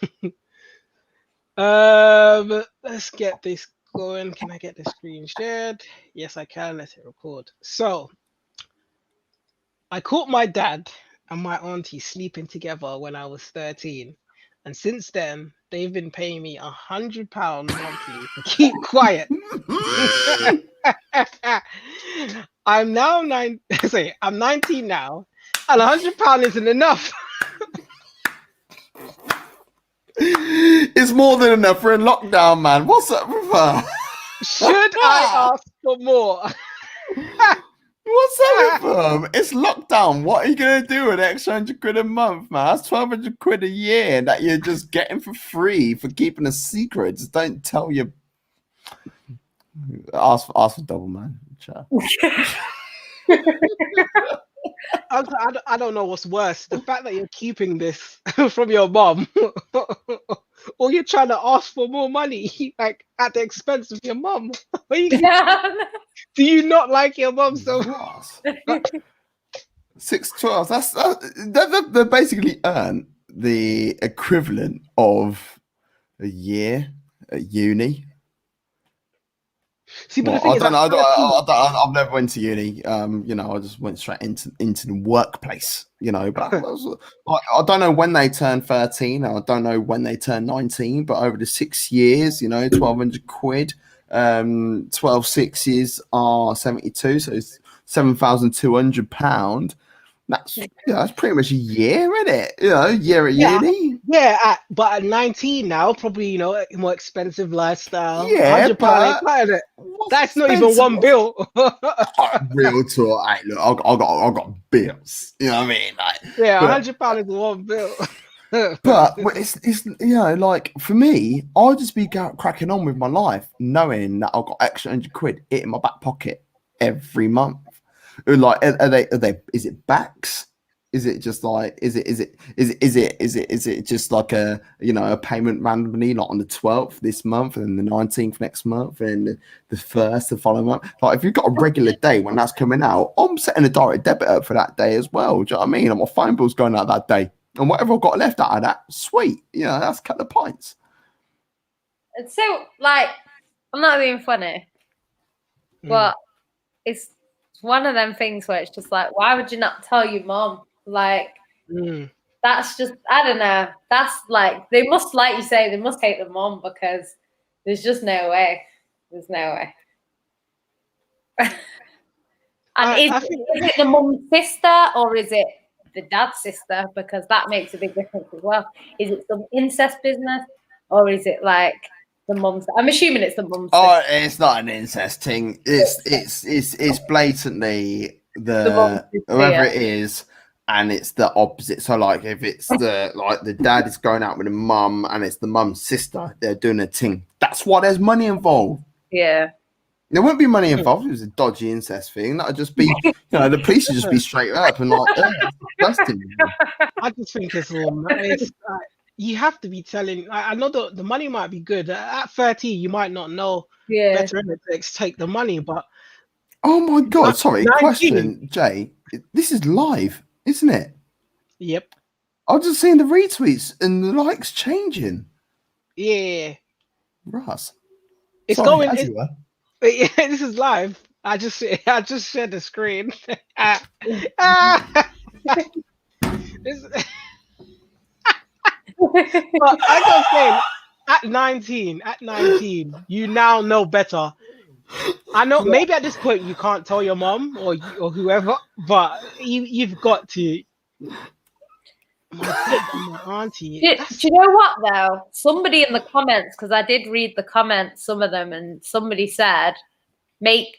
Let's get this going. Can I get the screen shared? Yes, I can. Let it record. So, I caught my dad and my auntie sleeping together when I was 13, and since then they've been paying me £100 monthly to keep quiet. I'm 19 now, and £100 isn't enough. It's more than enough. We're in lockdown, man. What's up with her? Should I ask for more? What's up with them? It's lockdown. What are you going to do with an extra £100 a month, man? That's £1,200 a year that you're just getting for free for keeping a secret. Just don't tell your Ask for double, man. Ciao. I don't know what's worse, the fact that you're keeping this from your mom, or you're trying to ask for more money, like at the expense of your mom. Do you not like your mom so much? 612. They basically earn the equivalent of a year at uni. See, but Well, the thing I is, don't know. at 13, I've never went to uni. I just went straight into the workplace. But I don't know when they turn 13. I don't know when they turn 19. But over the 6 years, 1,200 quid. 12 sixes are 72, so it's £7,200. That's pretty much a year, isn't it? Year at uni. yeah, but at 19 now, probably more expensive lifestyle. Yeah, £100 ain't but cutting it. what's That's not even one bill. real talk. Hey, look, I got bills. You know what I mean? Like, Yeah, but £100 is one bill. but it's like for me, I'll just be cracking on with my life, knowing that I've got extra 100 quid in my back pocket every month. Like, are they? Is it backs? Is it just like? Is it just like a a payment randomly, like on the 12th this month, and then the 19th next month, and the 1st the following month? Like, if you've got a regular day when that's coming out, I'm setting a direct debit up for that day as well. Do you know what I mean? And my phone bill's going out that day, and whatever I've got left out of that, sweet. That's a couple of pints. It's so like, I'm not being funny, but it's one of them things where it's just like, why would you not tell your mom? Like, that's just, I don't know. That's like, they must, like you say, they must hate the mom, because there's just no way. There's no way. And is it the mum's sister, or is it the dad's sister? Because that makes a big difference as well. Is it some incest business, or is it like the mum's? I'm assuming it's the mum's. Oh, it's not an incest thing. It's blatantly whoever it is, and it's the opposite. So, like, if it's the dad is going out with the mum, and it's the mum's sister, they're doing a thing. That's why there's money involved. Yeah. There won't be money involved. It was a dodgy incest thing. That would just be, the police would just be straight up and like, disgusting. I just think it's you have to be telling. I know the money might be good. At 13, you might not know better than to take the money, but oh my god! Sorry, 19. question, Jay. This is live, isn't it? Yep. I've just seen the retweets and the likes changing. Yeah. Russ. It's Sorry, going. Yeah, this is live. I just shared the screen. But I was saying, at 19, you now know better. I know maybe at this point you can't tell your mom or whoever, but you've got to. My auntie. Do you know what though? Somebody in the comments, because I did read the comments, some of them, and somebody said, make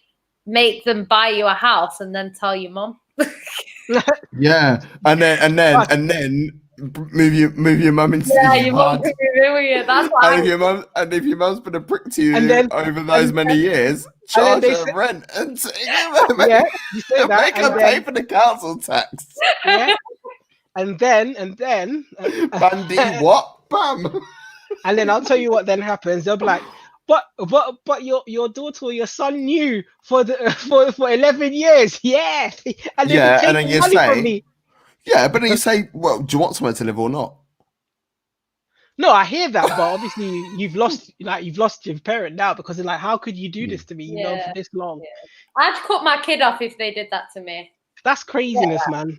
them buy you a house and then tell your mom. Yeah, and then move your mum into your mum could be really. That's why. And if your mum's been a prick to you over those many years, charge her rent and you say that, make her pay for the council tax. Yeah. And then Bandy, what? Bam. And then I'll tell you what then happens. They'll be like, but your daughter or your son knew for 11 years. Yeah. And then you say, from me. Yeah, but then you say, well, do you want somewhere to live or not? No, I hear that, but obviously you've lost your parent now, because it's like, how could you do this to me? You've known for this long. Yeah. I'd cut my kid off if they did that to me. That's craziness, man.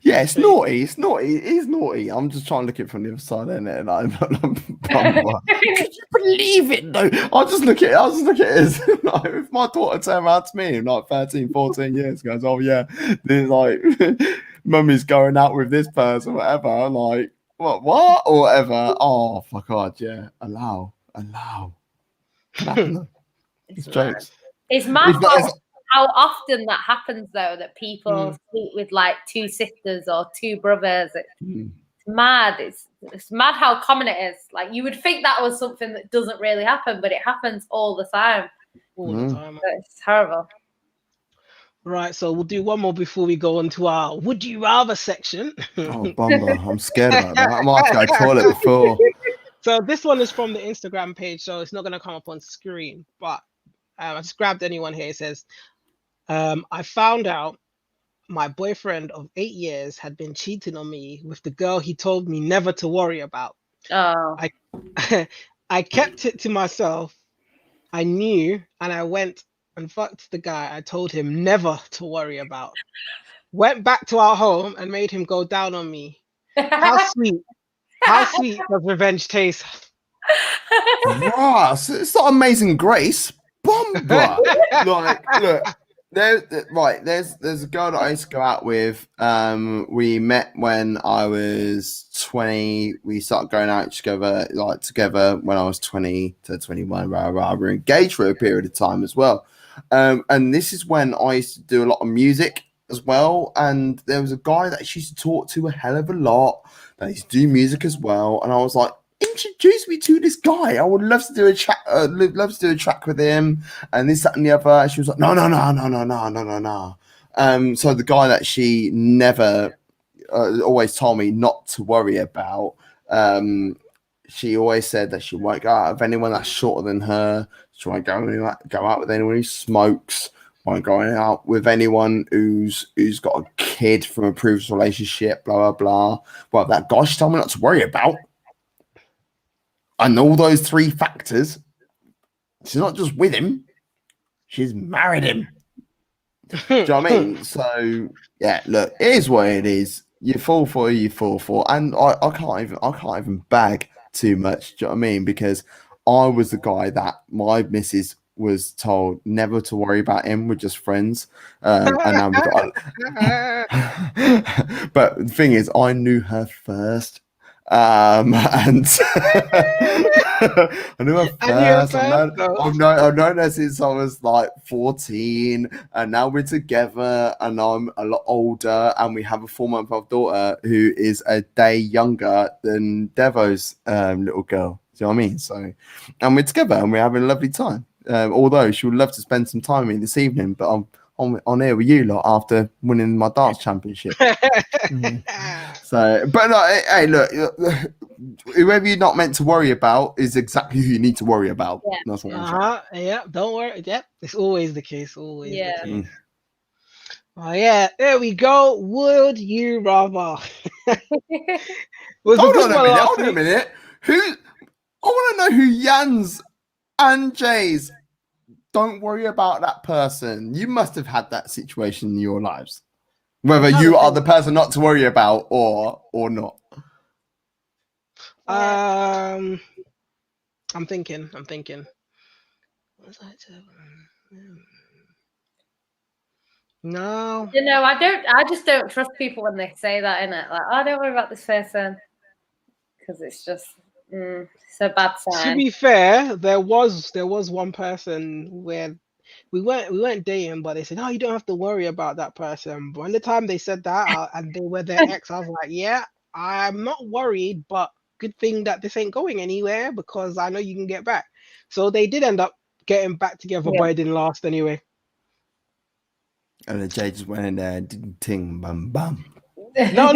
Yeah, it's naughty. It's naughty. It is naughty. I'm just trying to look at it from the other side, innit? Could you believe it, though? I'll just look at it as like, if my daughter turned around to me in like 13, 14 years, goes, oh yeah, there's like mummy's going out with this person, whatever. I'm like, what? Or whatever. Oh, for God, yeah. Allow. It's jokes. It's mad how often that happens, though, that people sleep with like two sisters or two brothers. It's mad. It's mad how common it is. Like, you would think that was something that doesn't really happen, but it happens all the time. all the time. It's terrible. Right, so we'll do one more before we go on to our would you rather section. Oh, bummer. I'm scared about that. I might have to go to the toilet before. So this one is from the Instagram page, so it's not going to come up on screen, but I just grabbed anyone here. It says, I found out my boyfriend of 8 years had been cheating on me with the girl he told me never to worry about. Oh. I kept it to myself. I knew, and I went and fucked the guy I told him never to worry about. Went back to our home and made him go down on me. How sweet does revenge taste? Right, so it's not Amazing Grace. Bumba. Like, look, there's a girl that I used to go out with. We met when I was 20. We started going out together when I was 20 to 21. We were engaged for a period of time as well. And this is when I used to do a lot of music as well. And there was a guy that she used to talk to a hell of a lot. That used to do music as well. And I was like, introduce me to this guy. I would love to do a track. Love to do a track with him, and this, that, and the other. She was like, no. So the guy that she never always told me not to worry about. She always said that she won't go out with anyone that's shorter than her. She won't go out with anyone who smokes. Won't go out with anyone who's got a kid from a previous relationship. Blah blah blah. Well, that guy she told me not to worry about. And all those 3 factors, she's not just with him, she's married him. Do you know what I mean? So yeah, look, it is what it is. You fall for it, you fall for. And I can't even bag too much. Do you know what I mean? Because I was the guy that my missus was told never to worry about him. We're just friends. And now we got. But the thing is, I knew her first. And I knew her first. I've known her since I was like 14, and now we're together, and I'm a lot older, and we have a 4-month-old daughter who is a day younger than Devo's little girl. Do you know what I mean? So, and we're together, and we're having a lovely time. Although she would love to spend some time with me this evening, but I'm on here with you lot after winning my dance championship. So, but no, hey, look, whoever you're not meant to worry about is exactly who you need to worry about. Yeah. That's what I'm saying. Yeah, don't worry. Yep, it's always the case. Always. Yeah. The case. Oh yeah, there we go. Would you rather? Hold on a minute. I want to know who Jan's and Jay's. Don't worry about that person. You must have had that situation in your lives. Whether you are the person not to worry about or not. I'm thinking. No. You know, I just don't trust people when they say that, innit? Like, oh, don't worry about this person. Because it's just it's a bad sign. To be fair, there was one person where we weren't dating, but they said, "Oh, you don't have to worry about that person." But by the time they said that and they were their ex, I was like, "Yeah, I'm not worried, but good thing that this ain't going anywhere because I know you can get back." So they did end up getting back together, but it didn't last anyway. And then Jay just went in there and did ting bum bum. No.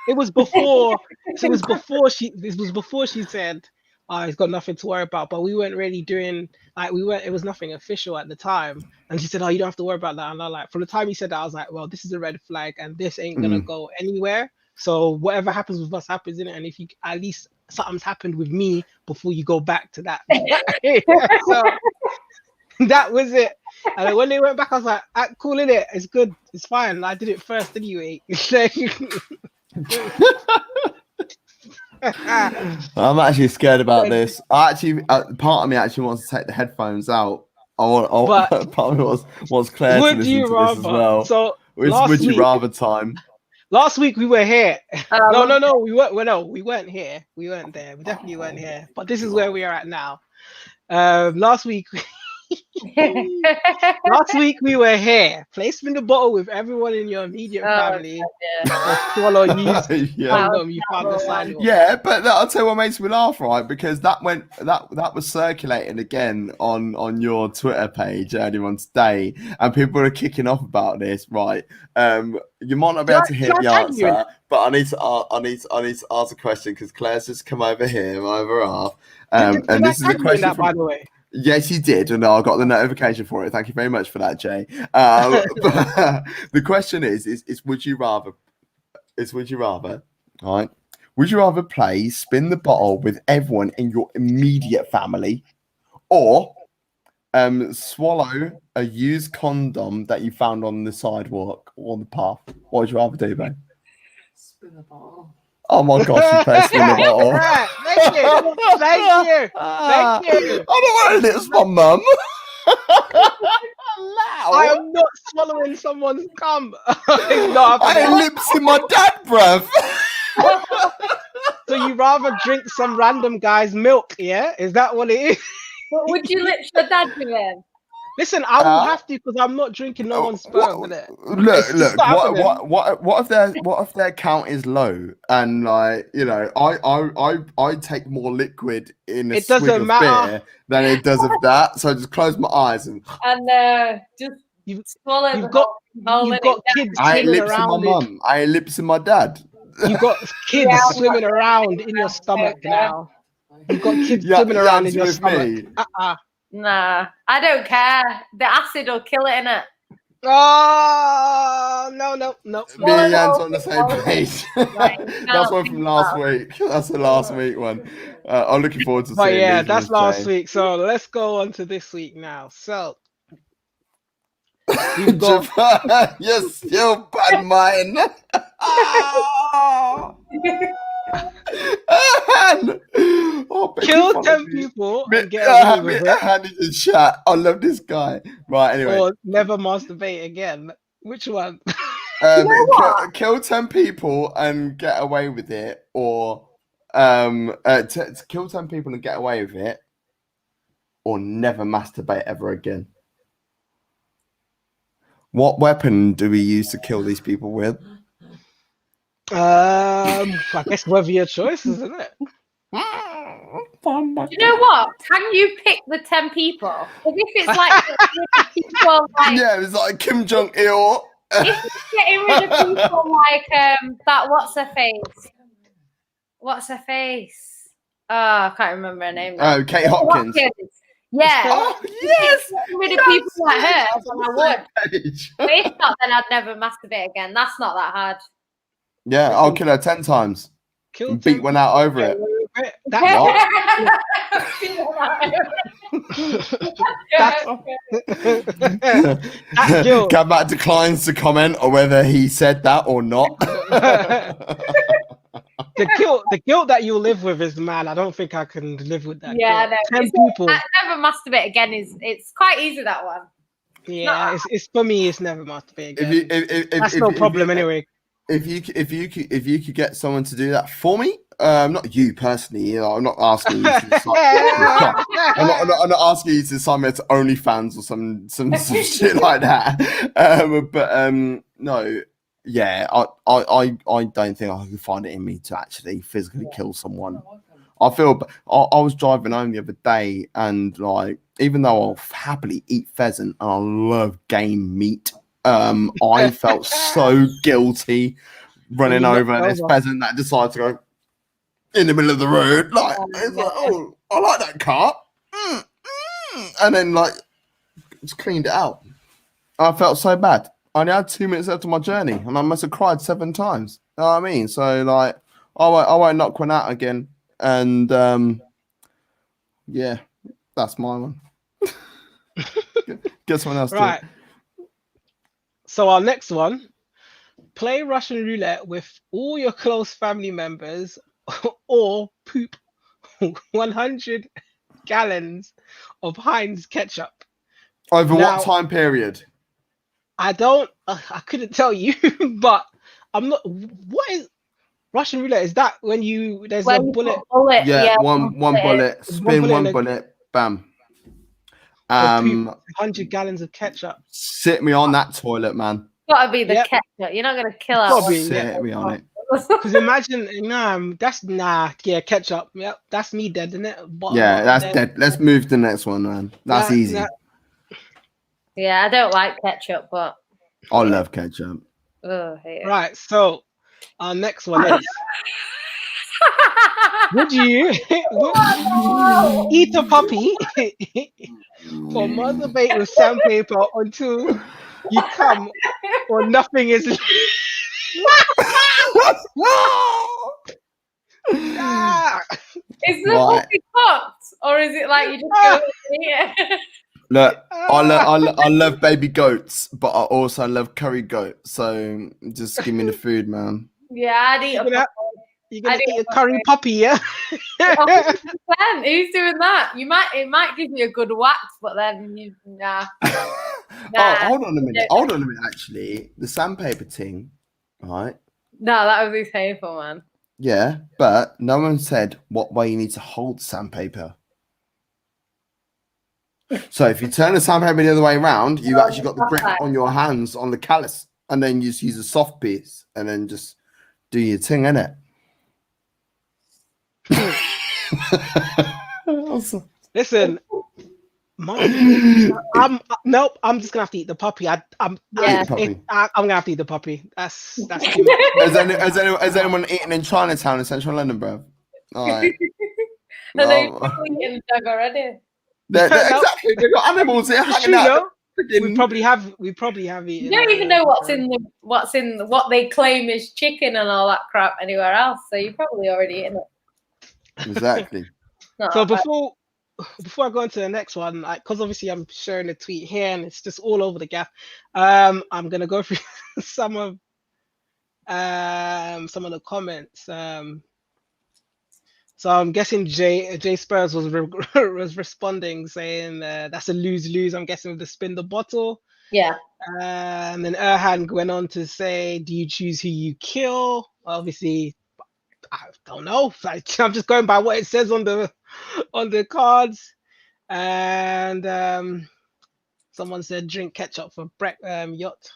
It was before. So it was before she. This was before she said, "Oh, he's got nothing to worry about." But we weren't really doing like we weren't. It was nothing official at the time. And she said, "Oh, you don't have to worry about that." And I like from the time he said that, I was like, "Well, this is a red flag, and this ain't gonna go anywhere. So whatever happens with us happens in it. And if you at least something's happened with me before you go back to that." So that was it. And when they went back, I was like, "Cool, innit? It's good. It's fine. I did it first anyway." I'm actually scared about this. Part of me actually wants to take the headphones out. Part of me wants Claire to listen to this as well. So would you rather time? Last week we were here. No, we weren't. Well, no, we weren't here. We weren't there. We definitely weren't here. But this is where we are at now. Last week Last week we were here. Play spin the bottle with everyone in your immediate family, or swallow use Yeah. condom you found the sign of. Yeah, but I'll tell you what makes me laugh, right? Because that was circulating again on your Twitter page earlier on today, and people are kicking off about this, right? You might not be able to hear the answer, but I need to ask a question because Claire's just come over here, my other half, and this is a question by the way. Yes, you did, and I got the notification for it. Thank you very much for that, Jay. But the question is would you rather? Would you rather? All right. Would you rather play spin the bottle with everyone in your immediate family, or swallow a used condom that you found on the sidewalk or the path? What would you rather do, babe? Spin the bottle. Oh my gosh, you play spin the bottle. Thank you. Thank you. Thank you. I don't want to lips my mum. I am not swallowing someone's cum. It's not I happening. ain't lipsing my dad, bruv. So you rather drink some random guy's milk, yeah? Is that what it is? But would you lips your dad with him? Listen, I will have to because I'm not drinking no one's sperm with it. Look. What if their count is low and like I take more liquid in a swig of beer than it does of that. So I just close my eyes and just swallow. You've got kids I ain't swimming lipsing around. my mum. I ain't lipsing my dad. You've got kids swimming around in your stomach now. You've got kids swimming around in your stomach. Nah, I don't care. The acid will kill it, innit? Oh, no. Me and Jan's on the same page. That's one from last week. That's the last week one. I'm looking forward to seeing. But yeah, that's last week. So let's go on to this week now. So you've got you're still bad mind. Kill 10 people and get away with it. Hand in the chat. I love this guy. Right, anyway. Or never masturbate again. Which one? Kill 10 people and get away with it, or to kill 10 people and get away with it, or never masturbate ever again. What weapon do we use to kill these people with? I guess whatever your choice, isn't it? You know what? Can you pick the 10 people? Because if it's like people yeah, it's like Kim Jong-il. If you're getting rid of people like that, what's her face? Oh, I can't remember her name now. Oh, Kate Hopkins. Yeah. Oh, yes. Getting rid of people like her, then I would. But if not, then I'd never masturbate again. That's not that hard. Yeah, I'll kill her 10 times. Beat one out over it. Gabbat declines to comment on whether he said that or not. The guilt that you live with is, man, I don't think I can live with that. Yeah, no. 10 people. Never masturbate again it's quite easy, that one. Yeah, it's for me. It's never masturbate again. That's no problem anyway. If you could get someone to do that for me, not you personally, you know, I'm not asking you to I'm not asking you to sign me to OnlyFans or some shit like that. No, yeah, I don't think I could find it in me to actually physically kill someone. I was driving home the other day, and like, even though I'll happily eat pheasant and I love game meat, I felt so guilty running over this pheasant that decided to go in the middle of the road. Like, it's like, oh, I like that car. And then, like, just cleaned it out. I felt so bad. I only had 2 minutes left of my journey, and I must have cried 7 times. You know what I mean? So, like, I won't knock one out again. And, yeah, that's my one. Get someone else right. So our next one, play Russian roulette with all your close family members, or poop 100 gallons of Heinz ketchup. Over what time period? I couldn't tell you, but I'm not. What is Russian roulette? Is that when there's a bullet? Yeah, one bullet, spin one bullet, bam. Or 100 gallons of ketchup. Sit me on that toilet, man. Gotta be the Yep. ketchup. You're not gonna kill out. Gotta be, Sit me on it. Because imagine, yeah, ketchup. Yep, that's me dead, isn't it? Bottom Yeah, up, that's dead. dead. Let's move to the next one, man. That's easy. Yeah, I don't like ketchup, but I love ketchup. I hate it. Right, so our next one is: would you eat a puppy or masturbate with sandpaper until you come or nothing is? Ah! Is the Right. puppy cooked, or is it like you just go and eat it? Look, I love baby goats, but I also love curry goat. So just give me the food, man. Yeah, I'd eat a puppy. You're gonna eat a curry puppy, yeah? 100%. Who's doing that? It might give you a good wax, but then nah. Oh, hold on a minute. Hold on a minute. Actually, the sandpaper thing, right? No, that would be painful, man. Yeah, but no one said what way you need to hold sandpaper. So if you turn the sandpaper the other way around, you actually got the grip on your hands on the callus, and then you just use a soft piece, and then just do your thing, innit? Listen, I'm just gonna have to eat the puppy. I'm gonna have to eat the puppy. That's too much. Has anyone eaten in Chinatown in central London, bro? All right. And they've probably eaten the dog already. Exactly. They've got animals here hanging out. We probably have eaten. You don't even know what's in what they claim is chicken and all that crap anywhere else. So you probably already eaten it. Exactly. So before I go into the next one, because obviously I'm sharing a tweet here and it's just all over the gap. I'm gonna go through some of the comments. So I'm guessing Jay Spurs was responding saying that's a lose-lose. I'm guessing with the spin the bottle. Yeah. And then Erhan went on to say, "Do you choose who you kill?" Obviously, I don't know. I'm just going by what it says on the cards. And someone said drink ketchup for yacht.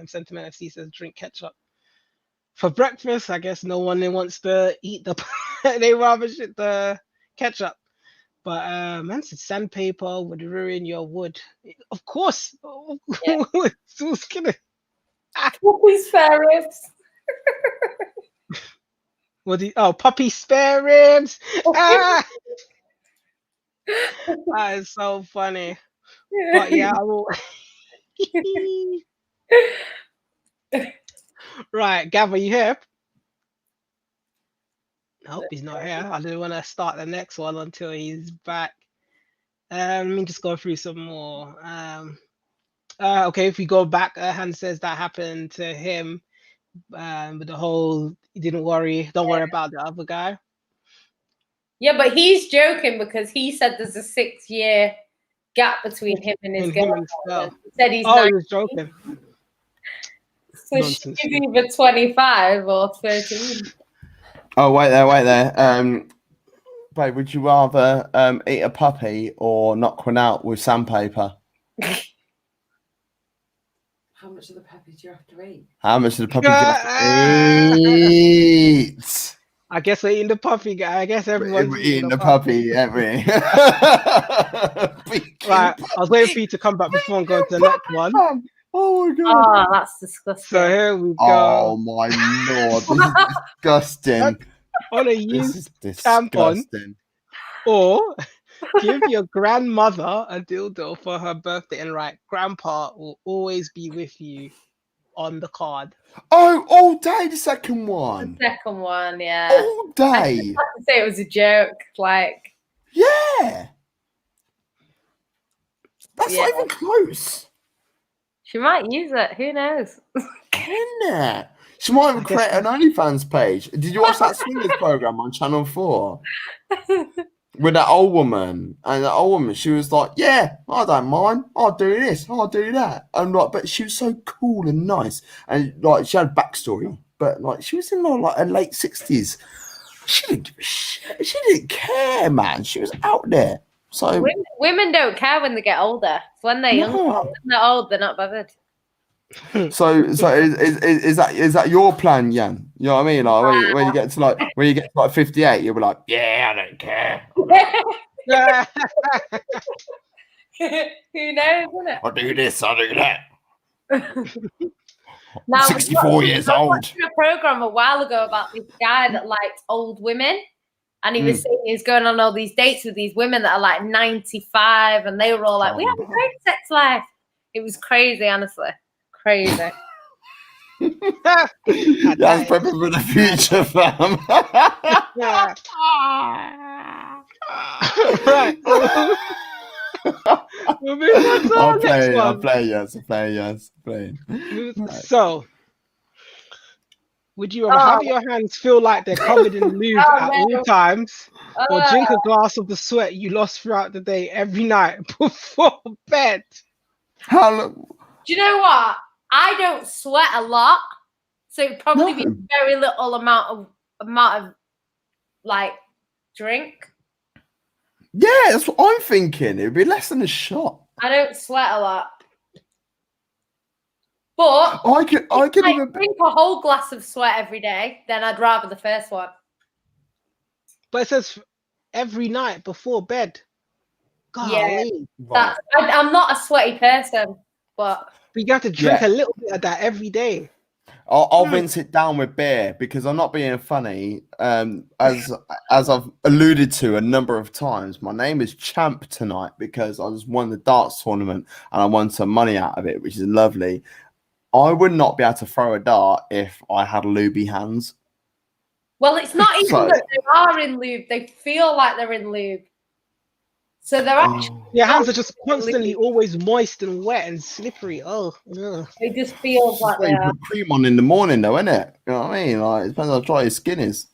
Sentiment FC says drink ketchup for breakfast. I guess no one wants to eat the. They rather shit the ketchup. But man said sandpaper would ruin your wood. Of course. Yeah. Who's gonna? Puppy spare ribs. Puppy spare ribs. That is so funny. But yeah, I will. Right, Gav, are you here? Nope, he's not here. I didn't want to start the next one until he's back. Let me just go through some more. Okay, if we go back, Han says that happened to him. With the whole, don't worry about the other guy. Yeah, but he's joking because he said there's a 6-year gap between him and his girlfriend. He said he's 19. He was joking. So she's either 25 or 13. Oh, wait there. Babe, would you rather eat a puppy or knock one out with sandpaper? How much of the puppy do you have to eat? How much of the puppy do you have to eat? I guess we're eating the puppy, guy. I guess everyone's eating the puppy, every. Right, I was waiting for you to come back before I'm going to the next one. Oh my god! Oh, that's disgusting. So here we go. Oh my lord, this is disgusting. On a used tampon, or give your grandmother a dildo for her birthday and write, "Grandpa will always be with you," on the card. Oh, all day the second one. The second one, yeah. All day. I have to say it was a joke, like. Yeah. That's not even close. She might use it. Who knows? Can she might even create an OnlyFans page. Did you watch that swingers program on Channel 4 with that old woman? And that old woman, she was like, "Yeah, I don't mind. I'll do this. I'll do that." And like, but she was so cool and nice, and like she had a backstory. But like, she was in like her late 60s. She didn't give a shit. She didn't care, man. She was out there. So Women don't care when they get older. It's when they're young. No. When they're old, they're not bothered. So is that your plan, Jan? You know what I mean? Like when you get to like 58, you'll be like, yeah, I don't care. Who knows, isn't it? I'll do this, I'll do that. Now, 64 years I old. watched a program a while ago about this guy that liked old women, and he was saying he was going on all these dates with these women that are like 95, and they were all like, "We have a great sex life." It was crazy, honestly, crazy. That's prepping for the future, fam. Right. We'll move on to our next one. So, would you have your hands feel like they're covered in lube at all times, or drink a glass of the sweat you lost throughout the day every night before bed? How long? Do you know what? I don't sweat a lot, so it'd probably be very little amount of like drink. Yeah, that's what I'm thinking. It'd be less than a shot. I don't sweat a lot. But I could if I even drink a whole glass of sweat every day, then I'd rather the first one. But it says every night before bed. Golly. Yeah, I'm not a sweaty person, but you have to drink a little bit of that every day. I'll rinse it down with beer because I'm not being funny. As I've alluded to a number of times, my name is Champ tonight because I just won the darts tournament and I won some money out of it, which is lovely. I would not be able to throw a dart if I had lubey hands. Well, it's not even that they are in lube; they feel like they're in lube. So they're actually your hands are just constantly always moist and wet and slippery. Oh, ugh. It just feels like they are. Put cream on in the morning, though, isn't it? You know what I mean? Like, it depends how dry your skin is.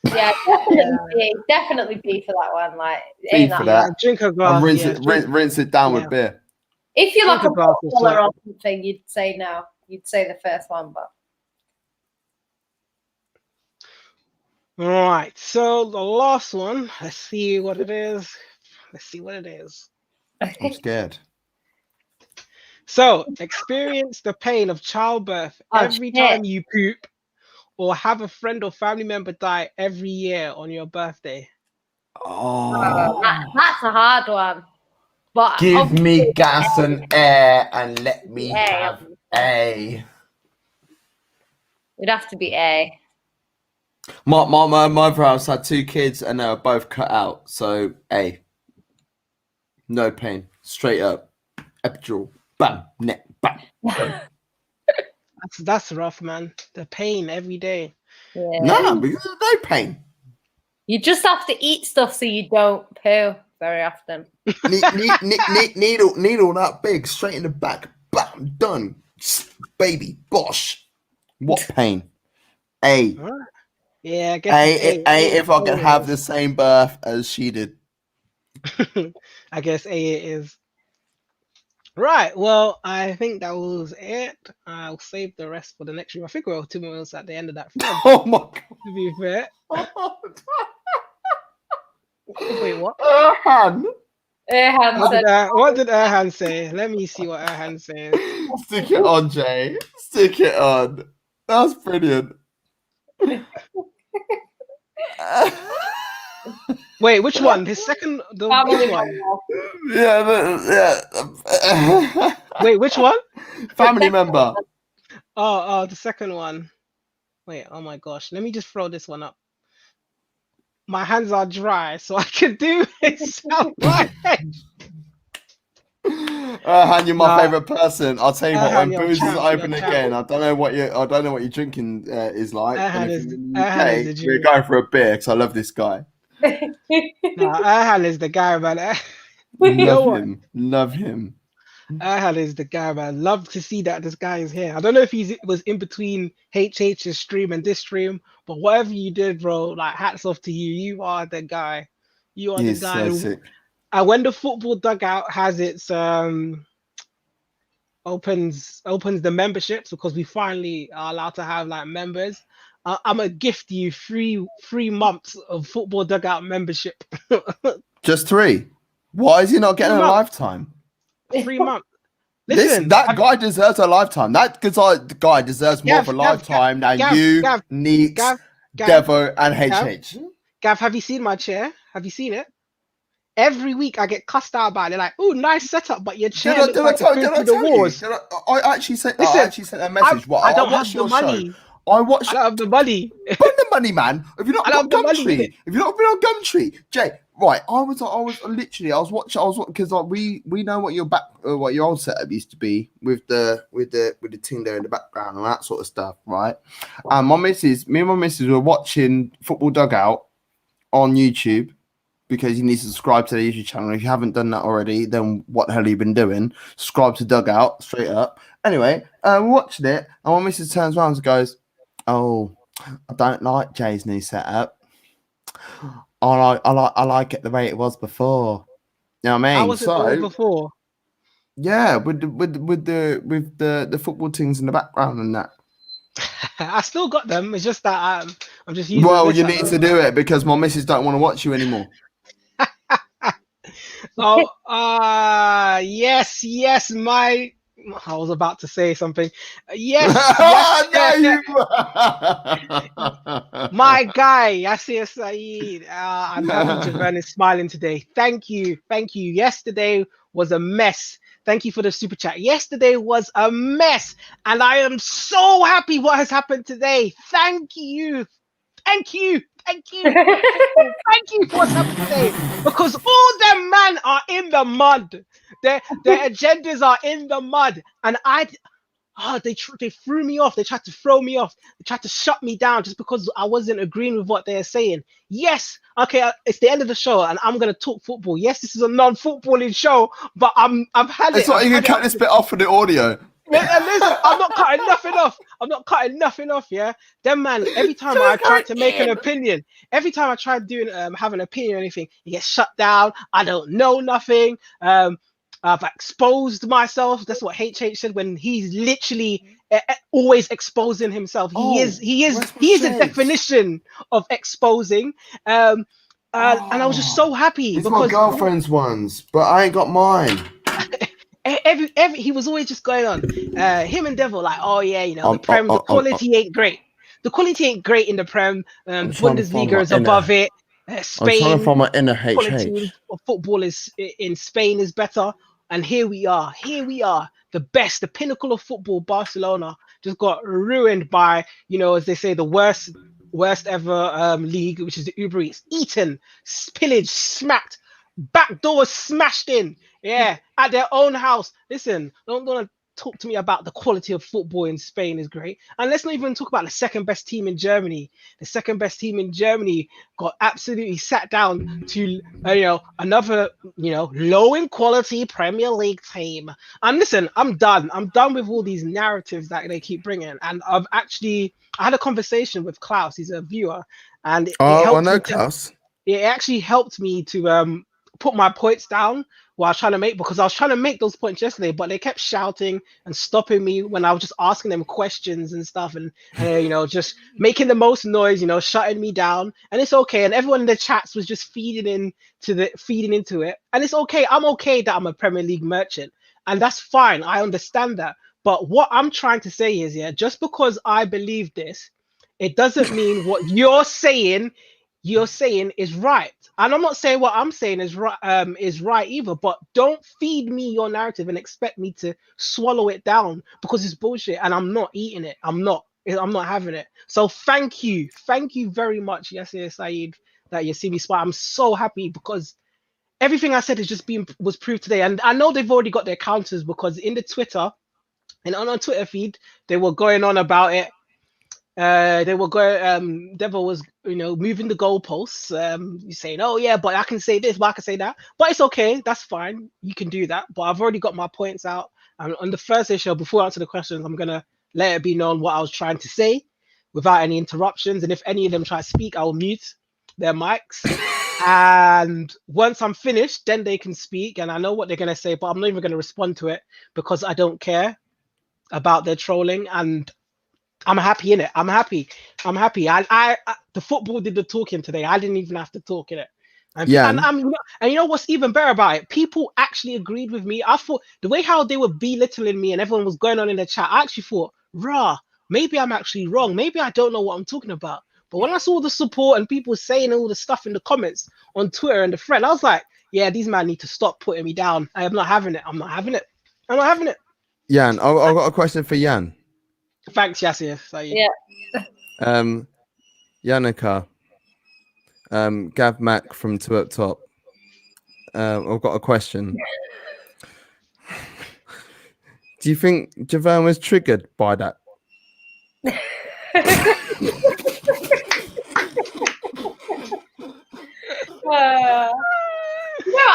Yeah, definitely be for that one. Like, Be for that. Drink a glass. Rinse it down with beer. If you're like a footballer or something, you'd say no. You'd say the first one, but. All right. So the last one. Let's see what it is. I'm scared. So, experience the pain of childbirth every time you poop, or have a friend or family member die every year on your birthday. That's a hard one. But give me gas and air and let me have A. It'd have to be A. My brothers had 2 kids and they were both cut out, so A. No pain, straight up, epidural, bam, neck, bam. That's rough, man. The pain every day. Yeah. No, because there's no pain. You just have to eat stuff so you don't poo very often. Needle that big, straight in the back, bam, done, baby, bosh. What pain? A. Yeah, I guess A if I could have the same birth as she did. I guess A it is. Right, well, I think that was it. I'll save the rest for the next room. I think we're 2 minutes at the end of that film. Oh my god. To be fair. Wait, what? Erhan What did Erhan say? Let me see what Erhan says. Stick it on, Jay. Stick it on. That's brilliant. Wait, which one? His second, which one? Yeah. Wait, which one? Family member. Oh, the second one. Wait, oh my gosh. Let me just throw this one up. My hands are dry, so I can do this. Han, you're my favorite person. I'll tell you what. When booze is open again, I don't know what your drinking is like. We're going for a beer because I love this guy. Erhan is the guy, man. Love him. Erhan is the guy, man. Love to see that this guy is here. I don't know if he was in between HH's stream and this stream, but whatever you did, bro, like hats off to you. You are the guy. You are the guy. So sick. And when the football dugout has its opens the memberships, because we finally are allowed to have like members, I'm gonna gift you 3 months of football dugout membership. Just 3? Why is he not getting a 3 months. lifetime? 3 months. Listen, That guy deserves a lifetime. That guy deserves more of a lifetime than you, Neeks, Devo, and HH. Gav, have you seen my chair? Have you seen it? Every week I get cussed out about it. Like, oh, nice setup, but your chair looks like it's going through the walls. I actually sent a message. I don't have the money. I watched. I don't have the money. Burn the money, man. If you're not got Gumtree, if you're not been on Gumtree, Jay. Right, I was watching because we know what your old setup used to be with the thing there in the background and that sort of stuff, right? And me and my missus were watching Football Dugout on YouTube because you need to subscribe to the YouTube channel. If you haven't done that already, then what the hell have you been doing? Subscribe to Dugout straight up. Anyway, we're watching it, and my missus turns around and goes, "Oh, I don't like Jay's new setup. I like it the way it was before." You know what I mean? How was it before? Yeah, with the football things in the background and that. I still got them. It's just that I'm just using. Well, you need to do it because my missus don't want to watch you anymore. So, yes, I was about to say something. Yes, my guy, Yasir Saeed. I'm happy Javern is smiling today. Thank you. Yesterday was a mess. Thank you for the super chat. Yesterday was a mess, and I am so happy what has happened today. Thank you. Thank you for what's happened today, because all them men are in the mud. Their agendas are in the mud, and they threw me off. They tried to throw me off. They tried to shut me down just because I wasn't agreeing with what they're saying. Yes, okay, it's the end of the show, and I'm gonna talk football. Yes, this is a non-footballing show, but I've had it. It's like you can cut this bit off for the audio. And listen, I'm not cutting nothing off. Yeah, them man. Every time I try to make an opinion, every time I try doing have an opinion or anything, it gets shut down. I don't know nothing. I've exposed myself. That's what HH said when he's literally always exposing himself. He is the definition of exposing. And I was just so happy it's because my girlfriend's ones, but I ain't got mine. Every he was always just going on. Him and Devil like, oh yeah, the Prem, the quality ain't great. The quality ain't great in the Prem. Bundesliga is above it. Spain. I'm trying to find my inner quality of football is in Spain is better. And here we are. The best, the pinnacle of football. Barcelona just got ruined by, as they say, the worst ever league, which is the Uber Eats. Eaten, pillaged, smacked, back doors smashed in. Yeah, at their own house. Listen, don't talk to me about the quality of football in Spain is great. And let's not even talk about the second best team in Germany. The second best team in Germany got absolutely sat down to, another, low in quality Premier League team. And listen, I'm done. I'm done with all these narratives that they keep bringing. And I had a conversation with Klaus. He's a viewer. And I know Klaus. It actually helped me to put my points down while I was trying to because I was trying to make those points yesterday, but they kept shouting and stopping me when I was just asking them questions and stuff, and just making the most noise, shutting me down. And it's okay. And everyone in the chats was just feeding into it. And it's okay. I'm okay that I'm a Premier League merchant, and that's fine. I understand that. But what I'm trying to say is, just because I believe this, it doesn't mean what you're saying is right. And I'm not saying what I'm saying is right either, but don't feed me your narrative and expect me to swallow it down because it's bullshit and I'm not eating it. I'm not having it. So thank you very much, Yasir Saeed, that you see me smile. I'm so happy because everything I said was proved today. And I know they've already got their counters because in the Twitter and on our Twitter feed, they were going on about it. They were going. Devil was, moving the goalposts. Saying, "Oh yeah, but I can say this, but I can say that." But it's okay. That's fine. You can do that. But I've already got my points out. And on the Thursday show, before I answer the questions, I'm gonna let it be known what I was trying to say, without any interruptions. And if any of them try to speak, I will mute their mics. And once I'm finished, then they can speak. And I know what they're gonna say, but I'm not even gonna respond to it because I don't care about their trolling. And I'm happy in it. I'm happy. I the football did the talking today. I didn't even have to talk in it. And, Yeah. and you know what's even better about it? People actually agreed with me. I thought the way how they were belittling me and everyone was going on in the chat, I actually thought, rah, maybe I'm actually wrong. Maybe I don't know what I'm talking about. But when I saw the support and people saying all the stuff in the comments on Twitter and the thread, I was like, yeah, these men need to stop putting me down. I am not having it. I'm not having it. I'm not having it. Jan, I've got a question for Jan. Thanks, Yasir. Yeah. Yannicka, Gav Mac from Two Up Top. I've got a question. Do you think Javon was triggered by that?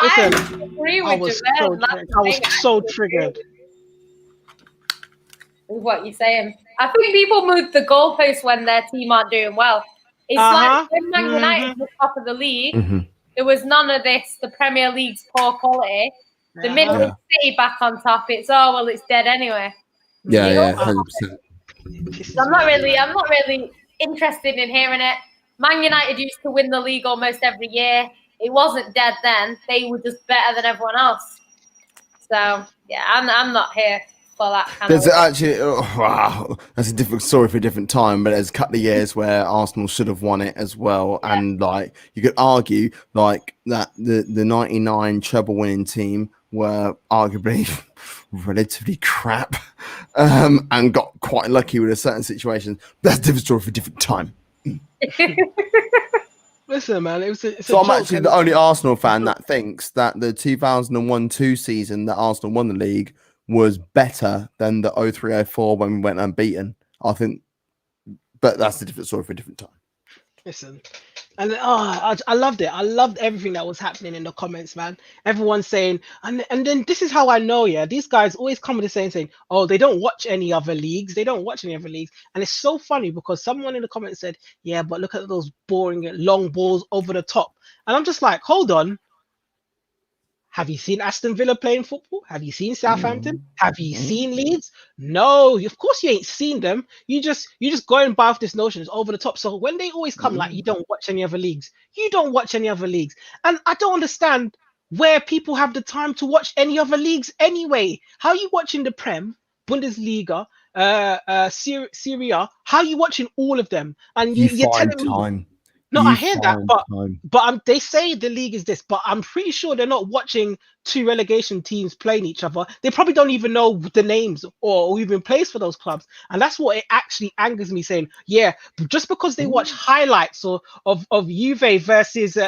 Listen, I agree I with was Javed. I was so triggered. With what you're saying. I think people move the goalposts when their team aren't doing well. It's like when Man United was top of the league, there was none of this, the Premier League's poor quality. The minute it's City back on top, it's it's dead anyway. Yeah, 100%. I'm not really interested in hearing it. Man United used to win the league almost every year. It wasn't dead then. They were just better than everyone else. So yeah, I'm not here for that kind There's of actually wow, that's a different story for a different time. But there's a couple of years where Arsenal should have won it as well, and like you could argue like that the 99 treble winning team were arguably relatively crap, and got quite lucky with a certain situation. That's a different story for a different time. Listen, man, it's a So I'm joke, actually the only Arsenal fan that thinks that the 2001-2 season that Arsenal won the league was better than the 03-04 when we went unbeaten. I think, but that's a different story for a different time. Listen, and I loved it. I loved everything that was happening in the comments, man. Everyone saying, and then this is how I know, these guys always come with the same thing. Oh, they don't watch any other leagues. They don't watch any other leagues. And it's so funny because someone in the comments said, yeah, but look at those boring long balls over the top. And I'm just like, hold on. Have you seen Aston Villa playing football? Have you seen Southampton? Have you seen Leeds? No, of course you ain't seen them. You just going by off this notion it's over the top. So when they always come like you don't watch any other leagues, you don't watch any other leagues, and I don't understand where people have the time to watch any other leagues anyway. How are you watching the Prem, Bundesliga, Serie A? How are you watching all of them? And you're telling me time. no, I hear that, but they say the league is this, but I'm pretty sure they're not watching two relegation teams playing each other. They probably don't even know the names or even plays for those clubs, and that's what it actually angers me. Saying, yeah, just because they watch highlights of Juve versus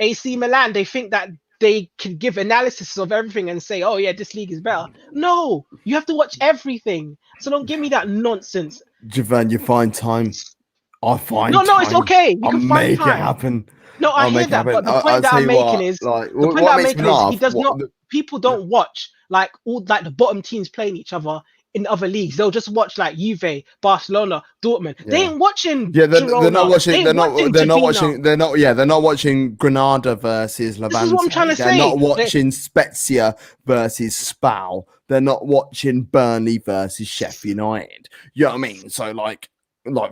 AC Milan, they think that they can give analysis of everything and say, oh yeah, this league is better. No, you have to watch everything. So don't give me that nonsense. Javan, you find time. I find no, time. It's okay. You can find time. It happen. No, I hear that, but the point that I'm making is he does not. People don't watch like all like the bottom teams playing each other in other leagues. They'll just watch like Juve, Barcelona, Dortmund. They ain't watching. Yeah, they're not watching. They're not watching Granada versus Levante. This is what I'm trying to say. They're not watching Spezia versus Spal. They're not watching Burnley versus Sheffield United. You know what I mean? So like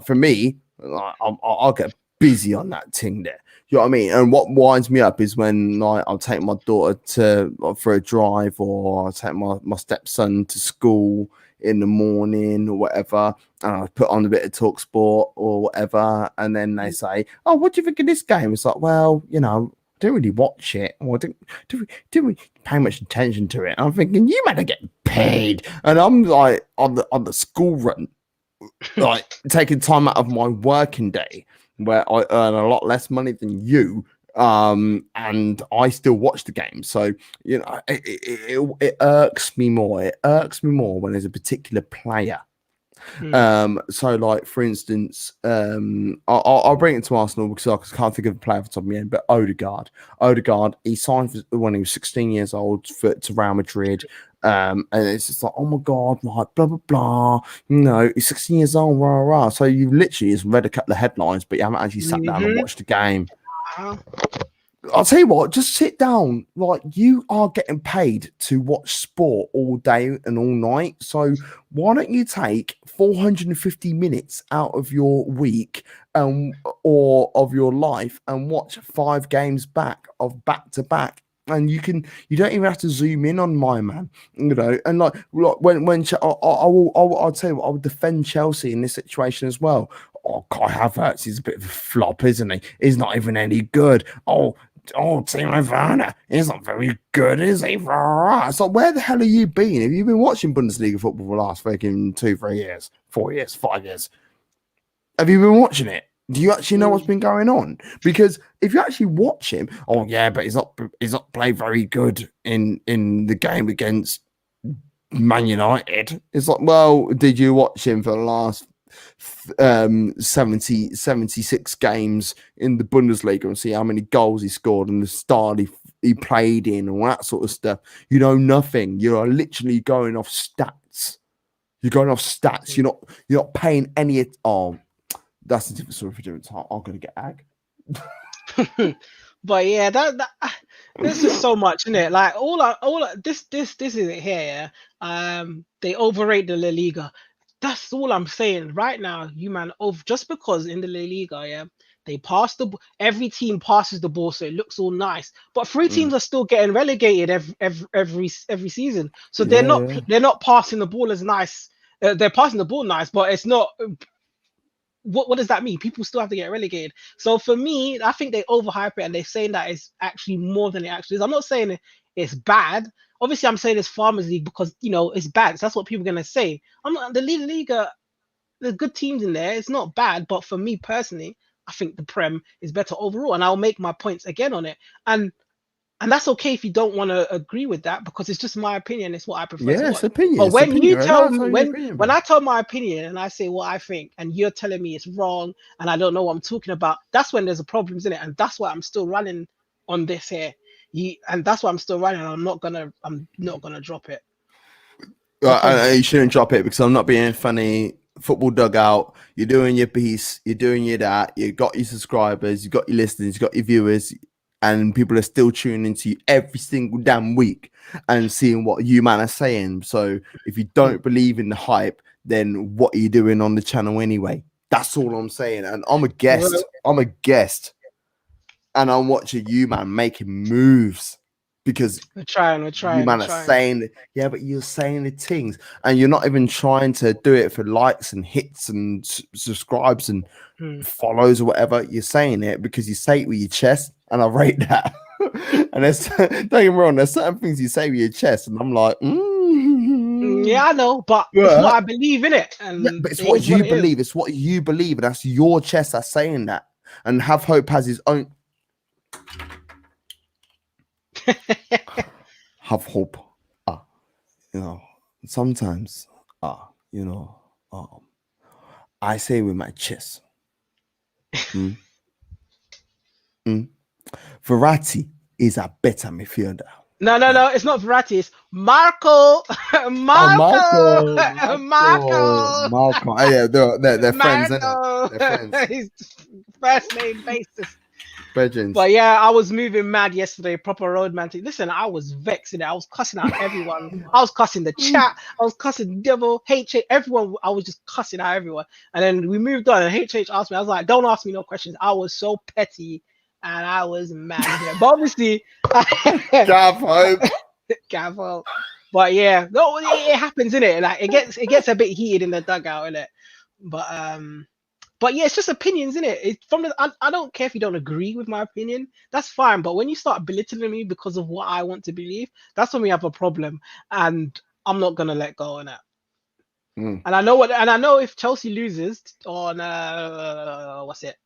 for me. I'll get busy on that thing there. You know what I mean? And what winds me up is when like I'll take my daughter for a drive, or I'll take my stepson to school in the morning or whatever, and I put on a bit of Talk Sport or whatever, and then they say, "Oh, what do you think of this game?" It's like, well, I don't really watch it, or don't really pay much attention to it. And I'm thinking, you better get paid, and I'm like on the school run. Like taking time out of my working day where I earn a lot less money than you, and I still watch the game. So it irks me more. It irks me more when there's a particular player. So like for instance, I'll bring it to Arsenal because I can't think of a player off the top of my head, but Odegaard, he signed when he was 16 years old to Real Madrid. And it's just like, oh my god, like blah blah blah. He's 16 years old, rah rah. So you literally just read a couple of headlines, but you haven't actually sat down and watched the game. I'll tell you what, just sit down. Like, you are getting paid to watch sport all day and all night. So why don't you take 450 minutes out of your week or of your life and watch 5 games back to back. And you don't even have to zoom in on my man, you know. And like when I'll tell you what, I would defend Chelsea in this situation as well. Oh, Kai Havertz is a bit of a flop, isn't he? He's not even any good. Oh, Timo Werner, he's not very good, is he? It's like, where the hell have you been? Have you been watching Bundesliga football for the last fucking 2, 3 years, 4 years, 5 years? Have you been watching it? Do you actually know what's been going on? Because if you actually watch him, oh yeah, but he's not played very good in the game against Man United. It's like, well, did you watch him for the last 76 games in the Bundesliga and see how many goals he scored and the style he played in and all that sort of stuff? You know nothing. You are literally going off stats. You're going off stats. You're not paying any. Oh, that's a different story for different time. I'm gonna get ag. But yeah, this is so much, isn't it? Like this is it here. Yeah? They overrate the La Liga. That's all I'm saying right now. You man, just because in the La Liga, yeah, they pass every team passes the ball, so it looks all nice. But 3 teams are still getting relegated every season, so they're not passing the ball as nice. They're passing the ball nice, but it's not. What does that mean? People still have to get relegated. So for me, I think they overhype it and they're saying that it's actually more than it actually is. I'm not saying it's bad. Obviously, I'm saying it's Farmers League because, you know, it's bad. So that's what people are going to say. I'm not, the Liga, there's good teams in there. It's not bad. But for me personally, I think the Prem is better overall. And I'll make my points again on it. And that's okay if you don't want to agree with that, because it's just my opinion. It's what I prefer to watch. It's opinion. But when opinion, you right? tell me, when I tell my opinion and I say what I think, and you're telling me it's wrong and I don't know what I'm talking about, that's when there's a problem, isn't it? And that's why I'm still running on this here. And that's why I'm still running. I'm not gonna drop it. You shouldn't drop it because I'm not being funny. Football Dugout, you're doing your piece, you're doing your that, you got your subscribers, you got your listeners, you got your viewers, and people are still tuning into you every single damn week and seeing what you man are saying. So if you don't believe in the hype, then what are you doing on the channel anyway? That's all I'm saying. And I'm a guest. And I'm watching you man making moves because we're trying. You man are saying, yeah, but you're saying the things and you're not even trying to do it for likes and hits and subscribes and follows or whatever. You're saying it because you say it with your chest. And I rate that. And don't get me wrong, there's certain things you say with your chest, and I'm like, yeah, I know, but it's what I believe in it. And but it's what you believe. It's what you believe, and that's your chest that's saying that. And Have Hope has his own. Have Hope. You know, sometimes, you know, I say with my chest. Verratti is a better midfielder. No, it's not Verratti. It's Marco. Marco. Oh, yeah, they're friends, isn't it? They're friends. His first name basis. Brethren. But yeah, I was moving mad yesterday, proper roadman. Listen, I was vexing it. I was cussing out everyone. I was cussing the chat. I was cussing Devil, HH, everyone. I was just cussing out everyone. And then we moved on, and HH asked me. I was like, "Don't ask me no questions." I was so petty. And I was mad. But obviously, Gav Hope. But yeah, no, it happens, innit? Like it gets a bit heated in the dugout, innit? But yeah, it's just opinions, innit? It's I don't care if you don't agree with my opinion. That's fine. But when you start belittling me because of what I want to believe, that's when we have a problem. And I'm not gonna let go on that. And I know if Chelsea loses on what's it?